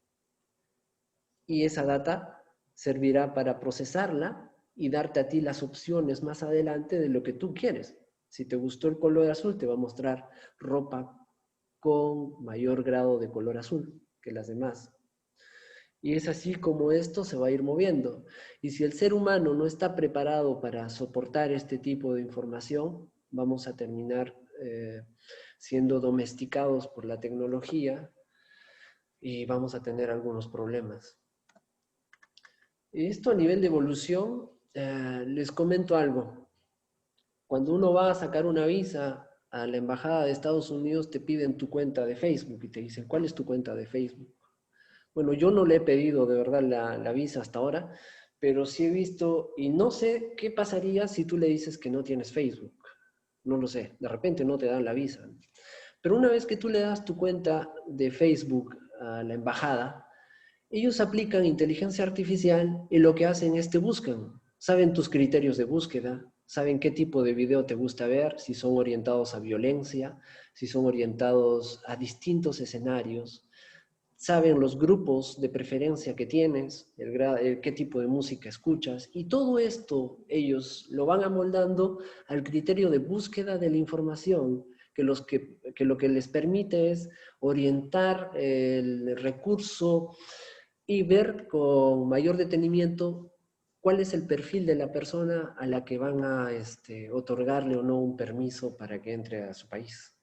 Y esa data servirá para procesarla y darte a ti las opciones más adelante de lo que tú quieres. Si te gustó el color azul, te va a mostrar ropa con mayor grado de color azul que las demás. Y es así como esto se va a ir moviendo. Y si el ser humano no está preparado para soportar este tipo de información, vamos a terminar siendo domesticados por la tecnología y vamos a tener algunos problemas. Esto a nivel de evolución, les comento algo. Cuando uno va a sacar una visa a la embajada de Estados Unidos, te piden tu cuenta de Facebook y te dicen, ¿cuál es tu cuenta de Facebook? Bueno, yo no le he pedido de verdad la visa hasta ahora, pero sí he visto, y no sé qué pasaría si tú le dices que no tienes Facebook. No lo sé, de repente no te dan la visa. Pero una vez que tú le das tu cuenta de Facebook a la embajada, ellos aplican inteligencia artificial y lo que hacen es te buscan. Saben tus criterios de búsqueda, saben qué tipo de video te gusta ver, si son orientados a violencia, si son orientados a distintos escenarios, saben los grupos de preferencia que tienes, qué tipo de música escuchas, y todo esto ellos lo van amoldando al criterio de búsqueda de la información, que lo que les permite es orientar el recurso y ver con mayor detenimiento cuál es el perfil de la persona a la que van a otorgarle o no un permiso para que entre a su país.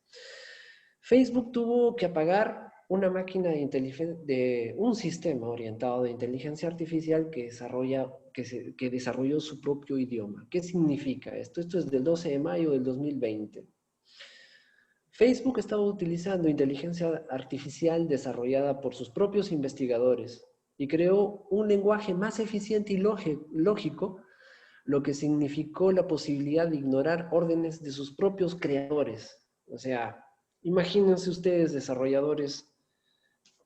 Facebook tuvo que apagar una máquina de un sistema orientado de inteligencia artificial que desarrolló su propio idioma. ¿Qué significa esto? Esto es del 12 de mayo del 2020. Facebook estaba utilizando inteligencia artificial desarrollada por sus propios investigadores y creó un lenguaje más eficiente y lógico, lo que significó la posibilidad de ignorar órdenes de sus propios creadores. O sea, imagínense ustedes, desarrolladores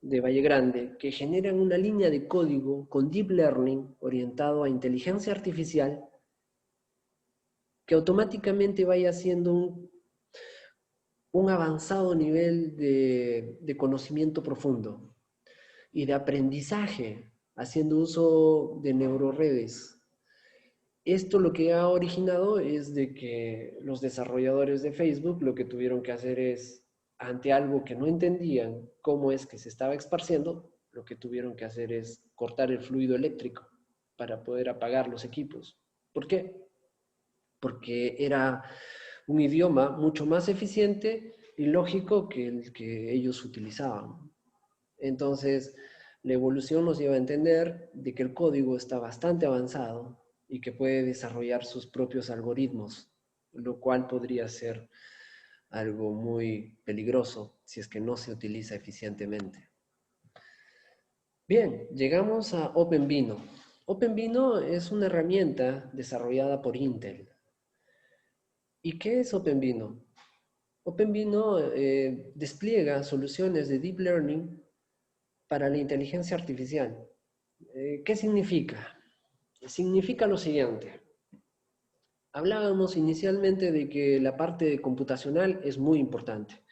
de Valle Grande, que generan una línea de código con Deep Learning orientado a inteligencia artificial que automáticamente vaya haciendo un avanzado nivel de conocimiento profundo y de aprendizaje, haciendo uso de neuroredes. Esto lo que ha originado es de que los desarrolladores de Facebook lo que tuvieron que hacer es, ante algo que no entendían cómo es que se estaba esparciendo, lo que tuvieron que hacer es cortar el fluido eléctrico para poder apagar los equipos. ¿Por qué? Porque era un idioma mucho más eficiente y lógico que el que ellos utilizaban. Entonces, la evolución nos lleva a entender de que el código está bastante avanzado y que puede desarrollar sus propios algoritmos, lo cual podría ser algo muy peligroso si es que no se utiliza eficientemente. Bien, llegamos a OpenVINO. OpenVINO es una herramienta desarrollada por Intel. ¿Y qué es OpenVINO? OpenVINO despliega soluciones de Deep Learning para la inteligencia artificial. ¿Qué significa? Significa lo siguiente. Hablábamos inicialmente de que la parte computacional es muy importante.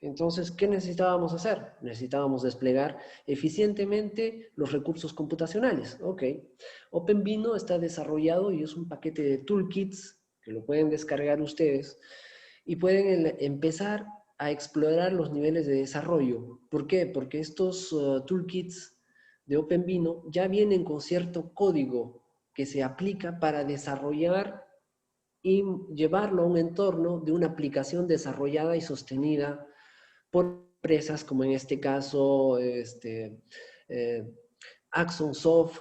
Entonces, ¿qué necesitábamos hacer? Necesitábamos desplegar eficientemente los recursos computacionales. Ok. OpenVINO está desarrollado y es un paquete de toolkits que lo pueden descargar ustedes y pueden empezar a explorar los niveles de desarrollo. ¿Por qué? Porque estos toolkits de OpenVINO ya vienen con cierto código que se aplica para desarrollar y llevarlo a un entorno de una aplicación desarrollada y sostenida por empresas como en este caso Axon Soft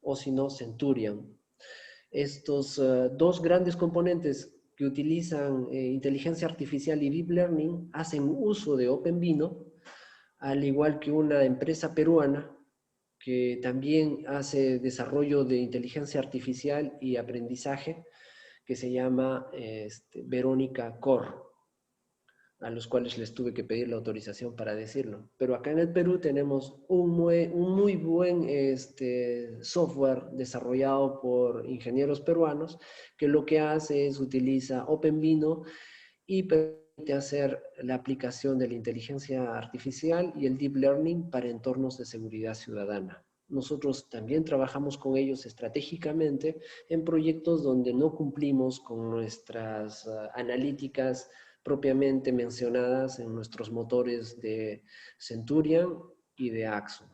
o si no Centurion. Estos dos grandes componentes que utilizan inteligencia artificial y deep learning hacen uso de OpenVINO, al igual que una empresa peruana que también hace desarrollo de inteligencia artificial y aprendizaje, que se llama Verónica Core, a los cuales les tuve que pedir la autorización para decirlo. Pero acá en el Perú tenemos un muy buen software desarrollado por ingenieros peruanos, que lo que hace es utiliza OpenVINO y permite hacer la aplicación de la inteligencia artificial y el deep learning para entornos de seguridad ciudadana. Nosotros también trabajamos con ellos estratégicamente en proyectos donde no cumplimos con nuestras analíticas propiamente mencionadas en nuestros motores de Centurion y de Axon.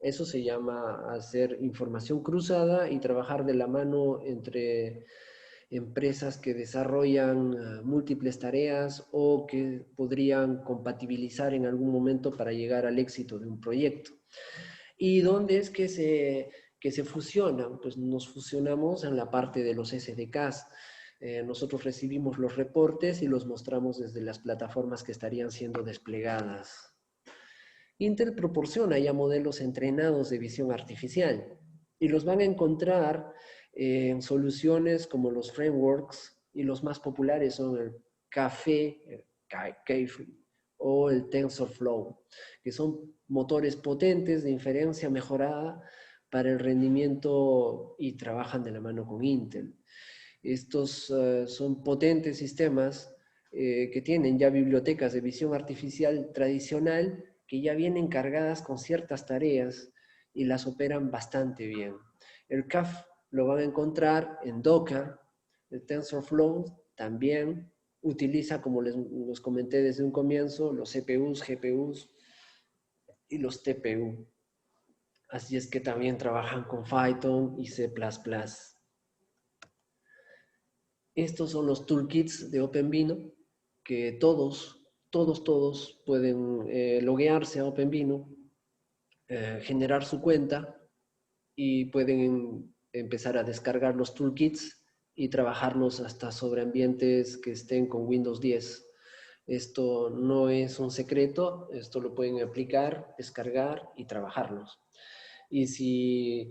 Eso se llama hacer información cruzada y trabajar de la mano entre empresas que desarrollan múltiples tareas o que podrían compatibilizar en algún momento para llegar al éxito de un proyecto. ¿Y dónde es que se fusionan? Pues nos fusionamos en la parte de los SDKs. Nosotros recibimos los reportes y los mostramos desde las plataformas que estarían siendo desplegadas. Intel proporciona ya modelos entrenados de visión artificial y los van a encontrar en soluciones como los frameworks, y los más populares son el Caffe o el TensorFlow, que son motores potentes de inferencia mejorada para el rendimiento y trabajan de la mano con Intel. Estos son potentes sistemas que tienen ya bibliotecas de visión artificial tradicional que ya vienen cargadas con ciertas tareas y las operan bastante bien. El CAF lo van a encontrar en Docker, el TensorFlow también utiliza, como les comenté desde un comienzo, los CPUs, GPUs y los TPU. Así es que también trabajan con Python y C++. Estos son los toolkits de OpenVINO que todos pueden loguearse a OpenVINO, generar su cuenta y pueden empezar a descargar los toolkits y trabajarlos hasta sobre ambientes que estén con Windows 10. Esto no es un secreto, esto lo pueden aplicar, descargar y trabajarlos. Y si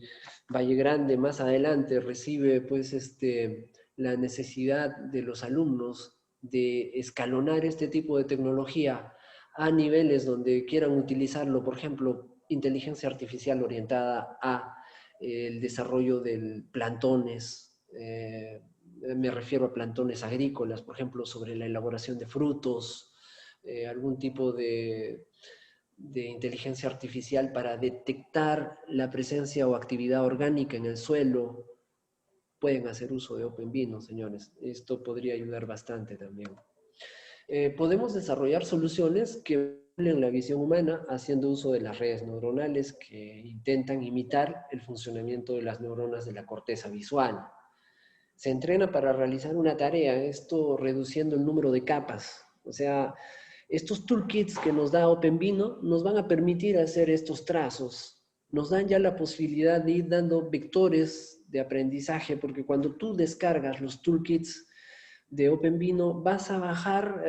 Valle Grande más adelante recibe pues la necesidad de los alumnos de escalonar este tipo de tecnología a niveles donde quieran utilizarlo, por ejemplo, inteligencia artificial orientada a el desarrollo de plantones, me refiero a plantones agrícolas, por ejemplo, sobre la elaboración de frutos, algún tipo de inteligencia artificial para detectar la presencia o actividad orgánica en el suelo, pueden hacer uso de OpenVINO, señores. Esto podría ayudar bastante también. Podemos desarrollar soluciones que en la visión humana haciendo uso de las redes neuronales que intentan imitar el funcionamiento de las neuronas de la corteza visual. Se entrena para realizar una tarea, esto reduciendo el número de capas. O sea, estos toolkits que nos da OpenVINO nos van a permitir hacer estos trazos. Nos dan ya la posibilidad de ir dando vectores de aprendizaje, porque cuando tú descargas los toolkits de OpenVINO vas a bajar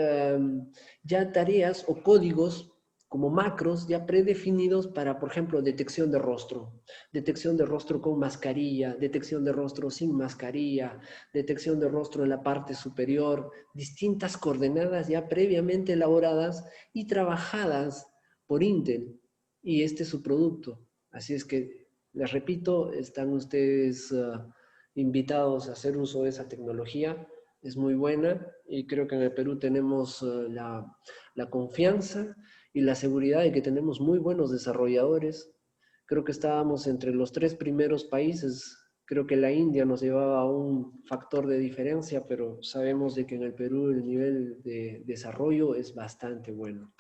ya tareas o códigos como macros ya predefinidos para, por ejemplo, detección de rostro con mascarilla, detección de rostro sin mascarilla, detección de rostro en la parte superior, distintas coordenadas ya previamente elaboradas y trabajadas por Intel, y este es su producto. Así es que, les repito, están ustedes invitados a hacer uso de esa tecnología. Es muy buena y creo que en el Perú tenemos la confianza y la seguridad de que tenemos muy buenos desarrolladores. Creo que estábamos entre los 3 primeros países. Creo que la India nos llevaba a un factor de diferencia, pero sabemos de que en el Perú el nivel de desarrollo es bastante bueno.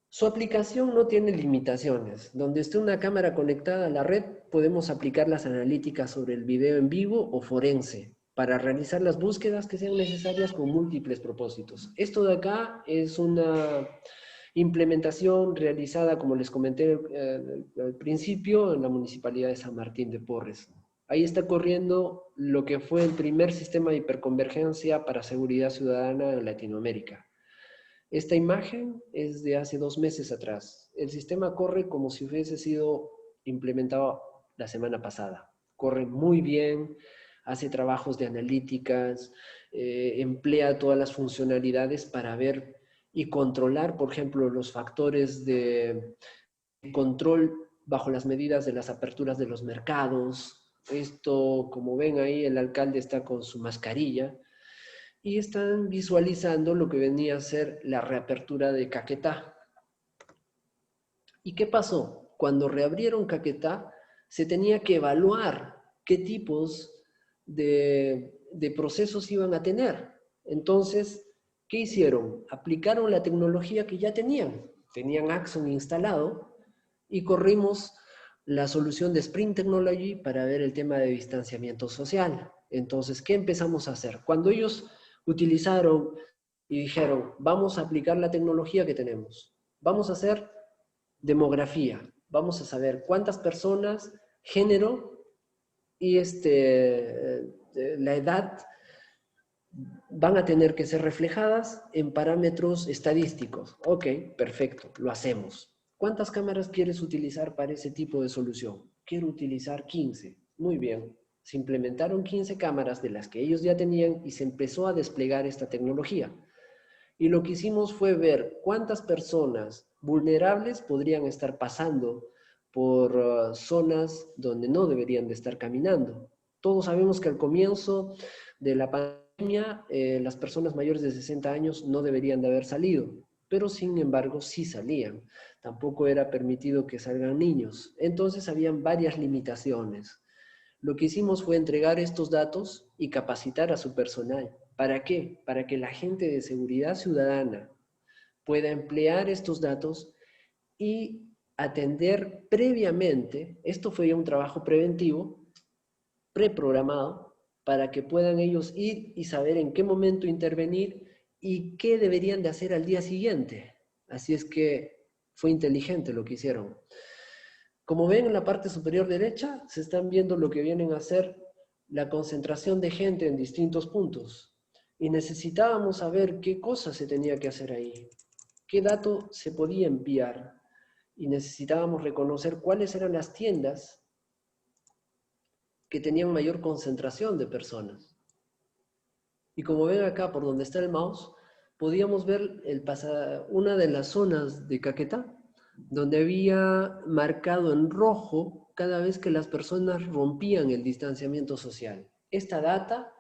Su aplicación no tiene limitaciones. Donde esté una cámara conectada a la red, podemos aplicar las analíticas sobre el video en vivo o forense. para realizar las búsquedas que sean necesarias con múltiples propósitos. Esto de acá es una implementación realizada, como les comenté al principio, en la Municipalidad de San Martín de Porres. Ahí está corriendo lo que fue el primer sistema de hiperconvergencia para seguridad ciudadana en Latinoamérica. Esta imagen es de hace 2 meses atrás. El sistema corre como si hubiese sido implementado la semana pasada. Corre muy bien, hace trabajos de analíticas, emplea todas las funcionalidades para ver y controlar, por ejemplo, los factores de control bajo las medidas de las aperturas de los mercados. Esto, como ven ahí, el alcalde está con su mascarilla y están visualizando lo que venía a ser la reapertura de Caquetá. ¿Y qué pasó? Cuando reabrieron Caquetá, se tenía que evaluar qué tipos de procesos iban a tener. Entonces, ¿qué hicieron? Aplicaron la tecnología que ya tenían. Tenían Axon instalado y corrimos la solución de Spring Technology para ver el tema de distanciamiento social. Entonces, ¿qué empezamos a hacer? Cuando ellos utilizaron y dijeron, vamos a aplicar la tecnología que tenemos, vamos a hacer demografía, vamos a saber cuántas personas, género y la edad van a tener que ser reflejadas en parámetros estadísticos. Ok, perfecto, lo hacemos. ¿Cuántas cámaras quieres utilizar para ese tipo de solución? Quiero utilizar 15. Muy bien. Se implementaron 15 cámaras de las que ellos ya tenían y se empezó a desplegar esta tecnología. Y lo que hicimos fue ver cuántas personas vulnerables podrían estar pasando por zonas donde no deberían de estar caminando. Todos sabemos que al comienzo de la pandemia, las personas mayores de 60 años no deberían de haber salido, pero sin embargo sí salían. Tampoco era permitido que salgan niños. Entonces habían varias limitaciones. Lo que hicimos fue entregar estos datos y capacitar a su personal. ¿Para qué? Para que la gente de seguridad ciudadana pueda emplear estos datos y atender previamente, esto fue ya un trabajo preventivo, preprogramado, para que puedan ellos ir y saber en qué momento intervenir y qué deberían de hacer al día siguiente. Así es que fue inteligente lo que hicieron. Como ven en la parte superior derecha, se están viendo lo que vienen a ser la concentración de gente en distintos puntos. Y necesitábamos saber qué cosa se tenía que hacer ahí, qué dato se podía enviar. Y necesitábamos reconocer cuáles eran las tiendas que tenían mayor concentración de personas. Y como ven acá por donde está el mouse, podíamos ver una de las zonas de Caquetá, donde había marcado en rojo cada vez que las personas rompían el distanciamiento social. Esta data,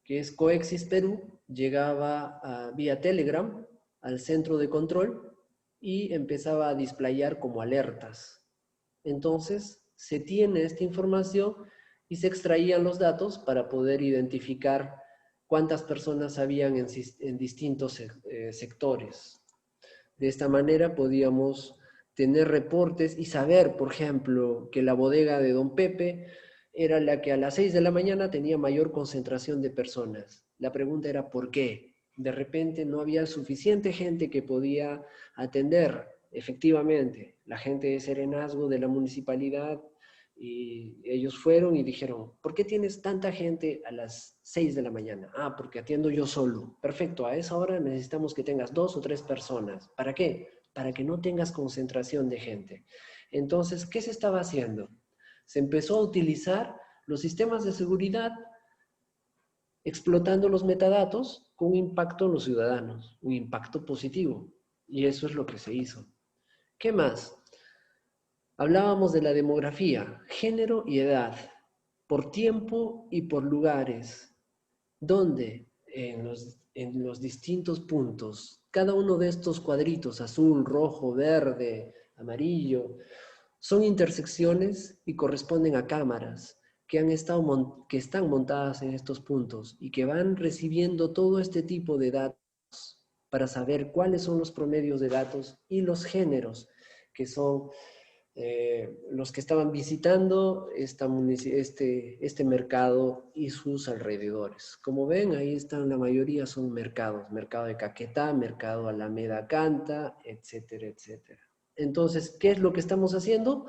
que es Coexis Perú, llegaba vía Telegram al centro de control y empezaba a displayar como alertas. Entonces, se tiene esta información y se extraían los datos para poder identificar cuántas personas habían en distintos sectores. De esta manera podíamos tener reportes y saber, por ejemplo, que la bodega de Don Pepe era la que a las 6 de la mañana tenía mayor concentración de personas. La pregunta era ¿por qué? De repente no había suficiente gente que podía atender. Efectivamente, la gente de Serenazgo de la municipalidad y ellos fueron y dijeron, ¿por qué tienes tanta gente a las 6 de la mañana? Ah, porque atiendo yo solo. Perfecto, a esa hora necesitamos que tengas 2 o 3 personas. ¿Para qué? Para que no tengas concentración de gente. Entonces, ¿qué se estaba haciendo? Se empezó a utilizar los sistemas de seguridad explotando los metadatos con un impacto en los ciudadanos, un impacto positivo. Y eso es lo que se hizo. ¿Qué más? Hablábamos de la demografía, género y edad, por tiempo y por lugares, donde en los distintos puntos, cada uno de estos cuadritos, azul, rojo, verde, amarillo, son intersecciones y corresponden a cámaras que están montadas en estos puntos y que van recibiendo todo este tipo de datos para saber cuáles son los promedios de datos y los géneros que son los que estaban visitando este mercado y sus alrededores. Como ven, ahí están, la mayoría son mercados, mercado de Caquetá, mercado Alameda Canta, etcétera, etcétera. Entonces, ¿qué es lo que estamos haciendo?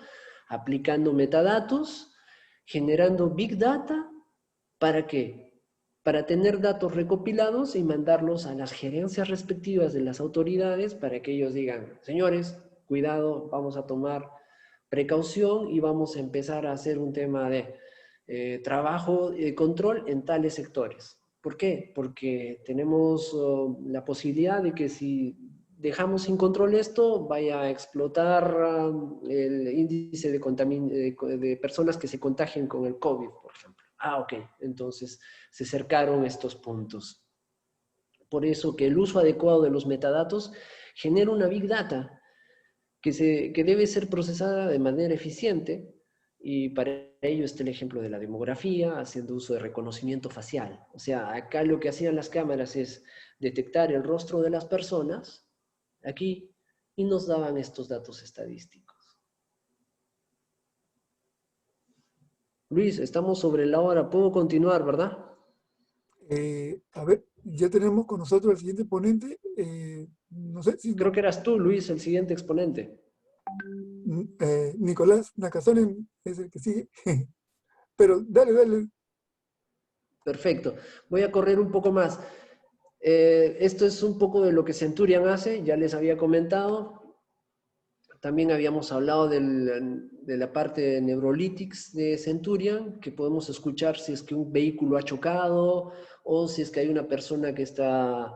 Aplicando metadatos, generando Big Data, ¿para qué? Para tener datos recopilados y mandarlos a las gerencias respectivas de las autoridades para que ellos digan, señores, cuidado, vamos a tomar precaución y vamos a empezar a hacer un tema de trabajo de control en tales sectores. ¿Por qué? Porque tenemos la posibilidad de que si dejamos sin control esto, vaya a explotar el índice de personas que se contagien con el COVID, por ejemplo. Ah, ok. Entonces se cercaron estos puntos. Por eso que el uso adecuado de los metadatos genera una Big Data que debe ser procesada de manera eficiente, y para ello está el ejemplo de la demografía, haciendo uso de reconocimiento facial. O sea, acá lo que hacían las cámaras es detectar el rostro de las personas, aquí, y nos daban estos datos estadísticos. Luis, estamos sobre la hora, puedo continuar, ¿verdad? A ver, ya tenemos con nosotros al siguiente ponente. No sé si Creo que eras tú, Luis, el siguiente exponente. Nicolás Nakasone es el que sigue. Pero dale, dale. Perfecto. Voy a correr un poco más. Esto es un poco de lo que Centurion hace, ya les había comentado. También habíamos hablado de la parte de Neurolytics de Centurion, que podemos escuchar si es que un vehículo ha chocado o si es que hay una persona que está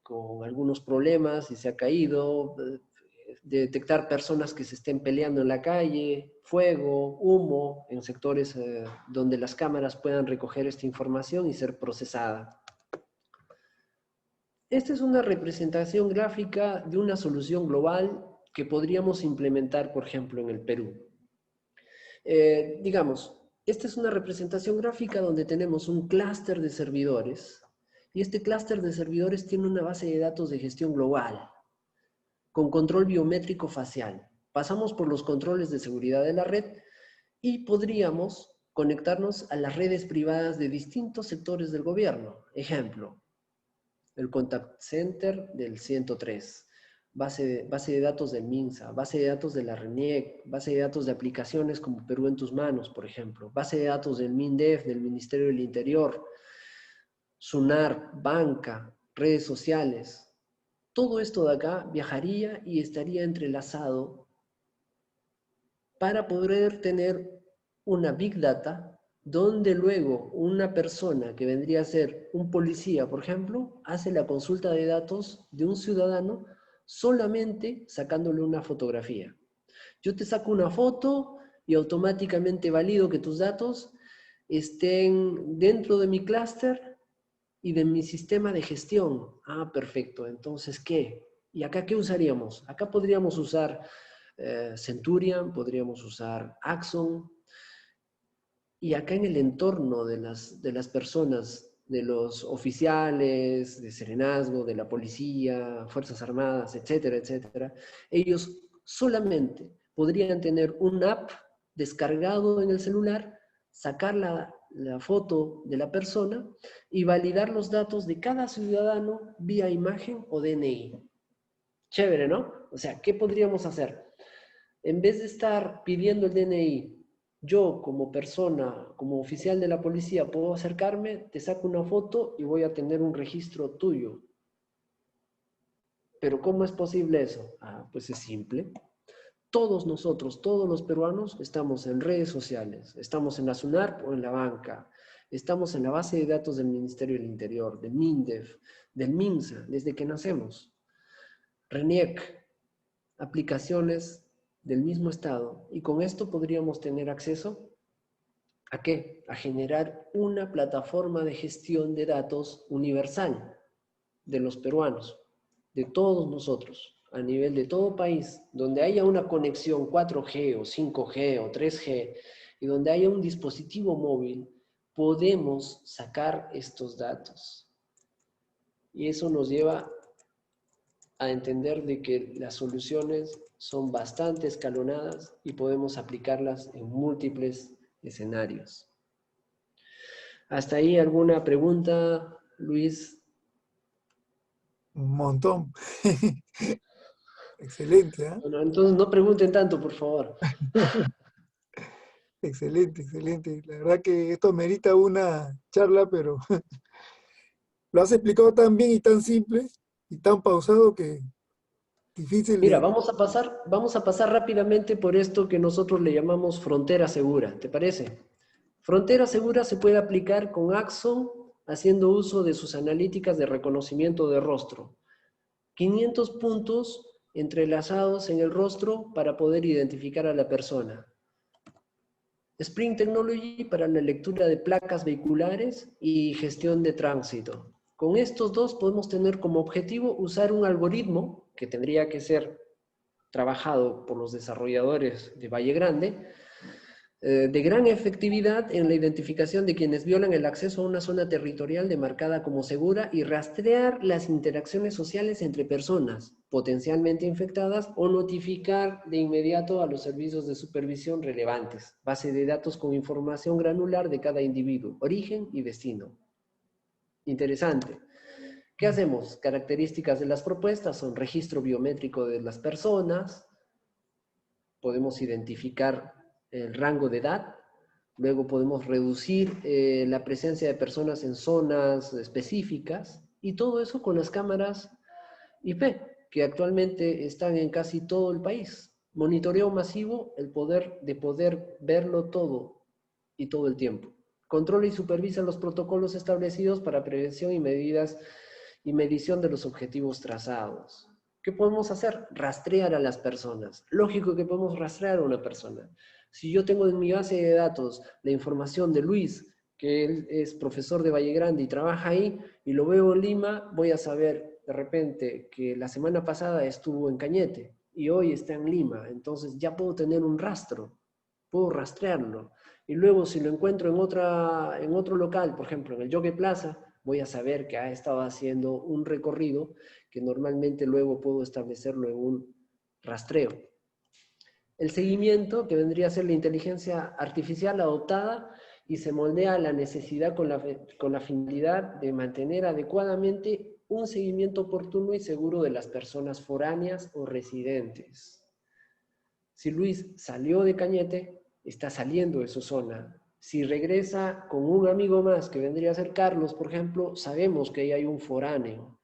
con algunos problemas y se ha caído, detectar personas que se estén peleando en la calle, fuego, humo, en sectores donde las cámaras puedan recoger esta información y ser procesada. Esta es una representación gráfica de una solución global que podríamos implementar, por ejemplo, en el Perú. Digamos, esta es una representación gráfica donde tenemos un clúster de servidores y este clúster de servidores tiene una base de datos de gestión global con control biométrico facial. Pasamos por los controles de seguridad de la red y podríamos conectarnos a las redes privadas de distintos sectores del gobierno. Ejemplo, el contact center del 103, base de datos del MINSA, base de datos de la RENIEC, base de datos de aplicaciones como Perú en tus manos, por ejemplo, base de datos del MINDEF, del Ministerio del Interior, SUNAR, banca, redes sociales. Todo esto de acá viajaría y estaría entrelazado para poder tener una Big Data donde luego una persona que vendría a ser un policía, por ejemplo, hace la consulta de datos de un ciudadano solamente sacándole una fotografía. Yo te saco una foto y automáticamente valido que tus datos estén dentro de mi clúster y de mi sistema de gestión. Ah, perfecto. Entonces, ¿qué? ¿Y acá qué usaríamos? Acá podríamos usar Centurion, podríamos usar Axon, y acá en el entorno de las personas, de los oficiales, de Serenazgo, de la policía, Fuerzas Armadas, etcétera, etcétera, ellos solamente podrían tener un app descargado en el celular, sacar la foto de la persona y validar los datos de cada ciudadano vía imagen o DNI. Chévere, ¿no? O sea, ¿qué podríamos hacer? En vez de estar pidiendo el DNI, yo como persona, como oficial de la policía, puedo acercarme, te saco una foto y voy a tener un registro tuyo. Pero ¿cómo es posible eso? Ah, pues es simple. Todos nosotros, todos los peruanos, estamos en redes sociales, estamos en la SUNARP o en la banca, estamos en la base de datos del Ministerio del Interior, del MINDEF, del MINSA, desde que nacemos. RENIEC, aplicaciones del mismo estado, y con esto podríamos tener acceso ¿a qué? A generar una plataforma de gestión de datos universal de los peruanos, de todos nosotros, a nivel de todo país, donde haya una conexión 4G o 5G o 3G y donde haya un dispositivo móvil, podemos sacar estos datos. Y eso nos lleva a entender de que las soluciones son bastante escalonadas y podemos aplicarlas en múltiples escenarios. ¿Hasta ahí alguna pregunta, Luis? Un montón. Excelente, ¿ah? Bueno, entonces no pregunten tanto, por favor. Excelente, excelente. La verdad que esto merita una charla, pero lo has explicado tan bien y tan simple y tan pausado que difícil Mira, de... vamos a pasar rápidamente por esto que nosotros le llamamos frontera segura, ¿te parece? Frontera segura se puede aplicar con Axon haciendo uso de sus analíticas de reconocimiento de rostro. 500 puntos entrelazados en el rostro para poder identificar a la persona. Spring Technology para la lectura de placas vehiculares y gestión de tránsito. Con estos dos podemos tener como objetivo usar un algoritmo que tendría que ser trabajado por los desarrolladores de Valle Grande, de gran efectividad en la identificación de quienes violan el acceso a una zona territorial demarcada como segura y rastrear las interacciones sociales entre personas potencialmente infectadas o notificar de inmediato a los servicios de supervisión relevantes, base de datos con información granular de cada individuo, origen y destino. Interesante. ¿Qué hacemos? Características de las propuestas son registro biométrico de las personas, podemos identificar el rango de edad, luego podemos reducir la presencia de personas en zonas específicas y todo eso con las cámaras IP que actualmente están en casi todo el país. Monitoreo masivo, el poder de poder verlo todo y todo el tiempo. Controla y supervisa los protocolos establecidos para prevención y medidas y medición de los objetivos trazados. ¿Qué podemos hacer? Rastrear a las personas. Lógico que podemos rastrear a una persona. Si yo tengo en mi base de datos la información de Luis, que él es profesor de Valle Grande y trabaja ahí, y lo veo en Lima, voy a saber de repente que la semana pasada estuvo en Cañete y hoy está en Lima. Entonces ya puedo tener un rastro, puedo rastrearlo. Y luego si lo encuentro en otro local, por ejemplo en el Jockey Plaza, voy a saber que ha estado haciendo un recorrido que normalmente luego puedo establecerlo en un rastreo. El seguimiento, que vendría a ser la inteligencia artificial adoptada y se moldea a la necesidad con la finalidad de mantener adecuadamente un seguimiento oportuno y seguro de las personas foráneas o residentes. Si Luis salió de Cañete, está saliendo de su zona. Si regresa con un amigo más, que vendría a ser Carlos, por ejemplo, sabemos que ahí hay un foráneo.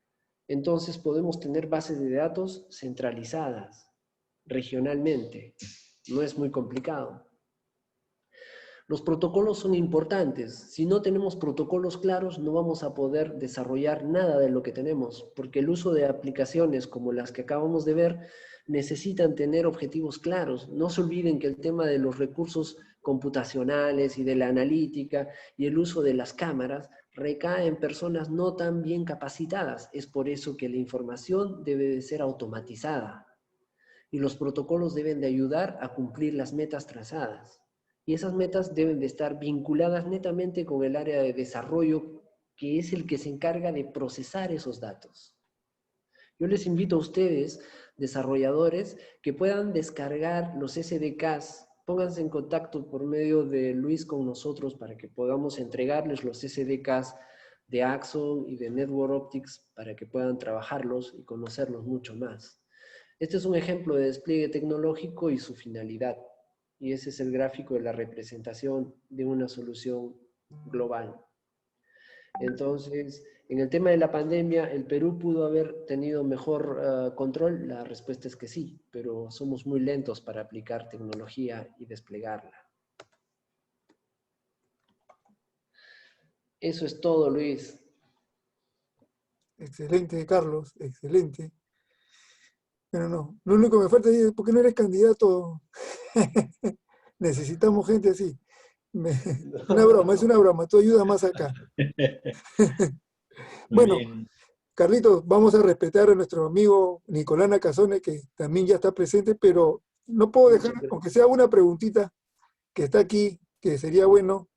Entonces podemos tener bases de datos centralizadas, regionalmente. No es muy complicado. Los protocolos son importantes. Si no tenemos protocolos claros, no vamos a poder desarrollar nada de lo que tenemos, porque el uso de aplicaciones como las que acabamos de ver necesitan tener objetivos claros. No se olviden que el tema de los recursos computacionales y de la analítica y el uso de las cámaras recae en personas no tan bien capacitadas. Es por eso que la información debe de ser automatizada y los protocolos deben de ayudar a cumplir las metas trazadas. Y esas metas deben de estar vinculadas netamente con el área de desarrollo, que es el que se encarga de procesar esos datos. Yo les invito a ustedes, desarrolladores, que puedan descargar los SDKs. Pónganse en contacto por medio de Luis con nosotros para que podamos entregarles los SDKs de Axon y de Network Optics para que puedan trabajarlos y conocerlos mucho más. Este es un ejemplo de despliegue tecnológico y su finalidad. Y ese es el gráfico de la representación de una solución global. Entonces, en el tema de la pandemia, ¿el Perú pudo haber tenido mejor control? La respuesta es que sí, pero somos muy lentos para aplicar tecnología y desplegarla. Eso es todo, Luis. Excelente, Carlos, excelente. Pero no, lo único que me falta es, ¿por qué no eres candidato? Necesitamos gente así. Es una broma, tú ayudas más acá. Muy Bueno, bien. Carlitos, vamos a respetar a nuestro amigo Nicolás Casone, que también ya está presente, pero no puedo dejar, aunque sea una preguntita que está aquí, que sería bueno.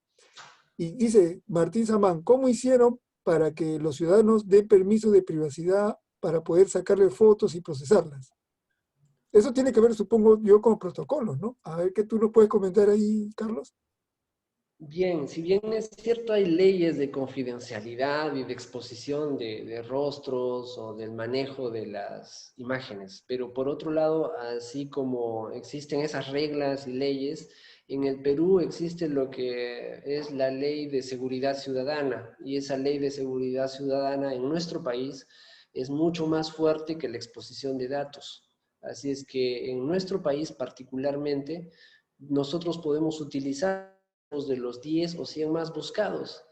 Y dice Martín Samán, ¿cómo hicieron para que los ciudadanos den permiso de privacidad para poder sacarle fotos y procesarlas. Eso tiene que ver, supongo yo, con protocolos, ¿no? A ver, ¿qué tú nos puedes comentar ahí, Carlos? Bien, si bien es cierto, hay leyes de confidencialidad y de exposición de rostros o del manejo de las imágenes, pero por otro lado, así como existen esas reglas y leyes, en el Perú existe lo que es la Ley de Seguridad Ciudadana, y esa Ley de Seguridad Ciudadana en nuestro país es mucho más fuerte que la exposición de datos. Así es que en nuestro país particularmente, nosotros podemos utilizar de los 10 o 100 más buscados.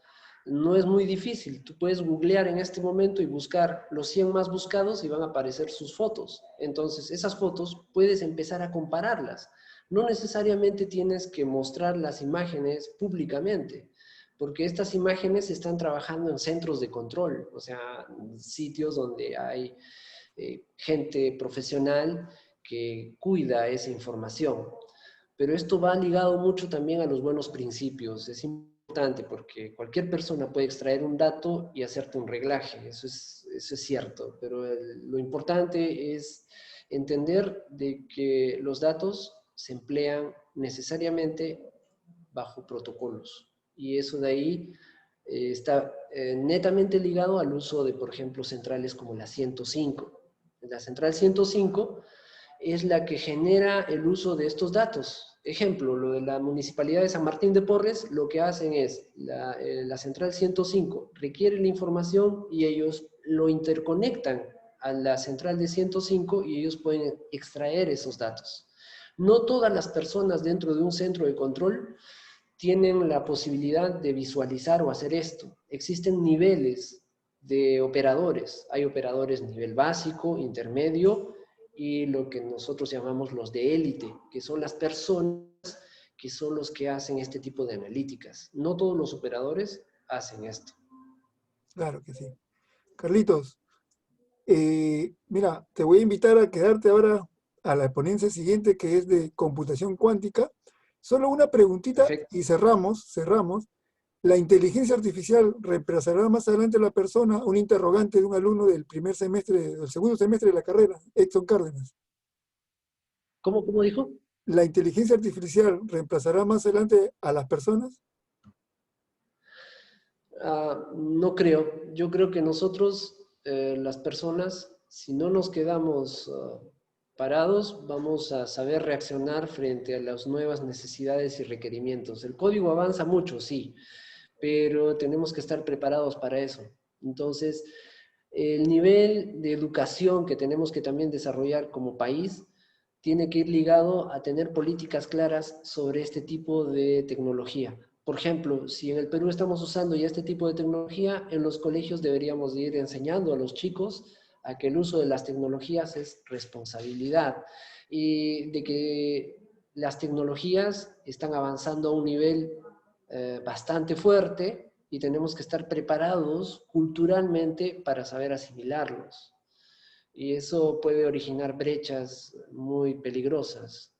No es muy difícil. Tú puedes googlear en este momento y buscar los 100 más buscados y van a aparecer sus fotos. Entonces, esas fotos puedes empezar a compararlas. No necesariamente tienes que mostrar las imágenes públicamente, porque estas imágenes están trabajando en centros de control, o sea, sitios donde hay gente profesional que cuida esa información. Pero esto va ligado mucho también a los buenos principios. Es importante porque cualquier persona puede extraer un dato y hacerte un reglaje, eso es cierto, pero lo importante es entender de que los datos se emplean necesariamente bajo protocolos. Y eso de ahí está netamente ligado al uso de, por ejemplo, centrales como la 105. La central 105 es la que genera el uso de estos datos. Ejemplo, lo de la Municipalidad de San Martín de Porres, lo que hacen es, la central 105 requiere la información y ellos lo interconectan a la central de 105 y ellos pueden extraer esos datos. No todas las personas dentro de un centro de control tienen la posibilidad de visualizar o hacer esto. Existen niveles de operadores. Hay operadores nivel básico, intermedio y lo que nosotros llamamos los de élite, que son las personas que son los que hacen este tipo de analíticas. No todos los operadores hacen esto. Claro que sí. Carlitos, mira, te voy a invitar a quedarte ahora a la ponencia siguiente, que es de computación cuántica. Solo una preguntita Perfecto. y cerramos. ¿La inteligencia artificial reemplazará más adelante a la persona? Un interrogante de un alumno del del segundo semestre de la carrera, Edson Cárdenas. ¿Cómo dijo? ¿La inteligencia artificial reemplazará más adelante a las personas? No creo. Yo creo que nosotros, las personas, si no nos quedamos parados, vamos a saber reaccionar frente a las nuevas necesidades y requerimientos. El código avanza mucho, sí, pero tenemos que estar preparados para eso. Entonces, el nivel de educación que tenemos que también desarrollar como país tiene que ir ligado a tener políticas claras sobre este tipo de tecnología. Por ejemplo, si en el Perú estamos usando ya este tipo de tecnología, en los colegios deberíamos de ir enseñando a los chicos a que el uso de las tecnologías es responsabilidad y de que las tecnologías están avanzando a un nivel bastante fuerte y tenemos que estar preparados culturalmente para saber asimilarlos. Y eso puede originar brechas muy peligrosas,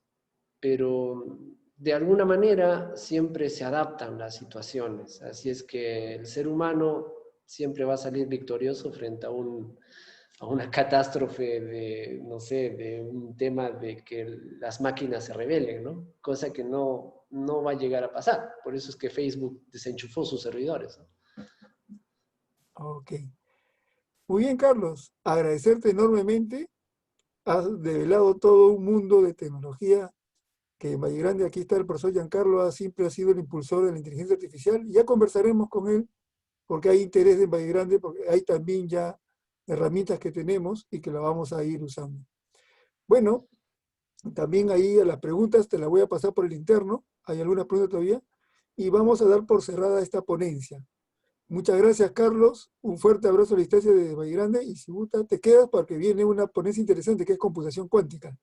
pero de alguna manera siempre se adaptan las situaciones. Así es que el ser humano siempre va a salir victorioso frente a una catástrofe de, no sé, de un tema de que las máquinas se rebelen, ¿no? Cosa que no va a llegar a pasar. Por eso es que Facebook desenchufó sus servidores, ¿no? Ok. Muy bien, Carlos. Agradecerte enormemente. Has develado todo un mundo de tecnología que en Valle Grande, aquí está el profesor Giancarlo, siempre ha sido el impulsor de la inteligencia artificial. Y ya conversaremos con él porque hay interés en Valle Grande, porque hay también ya herramientas que tenemos y que la vamos a ir usando. Bueno, también ahí a las preguntas te las voy a pasar por el interno. Hay algunas preguntas todavía. Y vamos a dar por cerrada esta ponencia. Muchas gracias, Carlos. Un fuerte abrazo a la distancia de Valle Grande. Y si gusta, te quedas porque viene una ponencia interesante que es computación cuántica.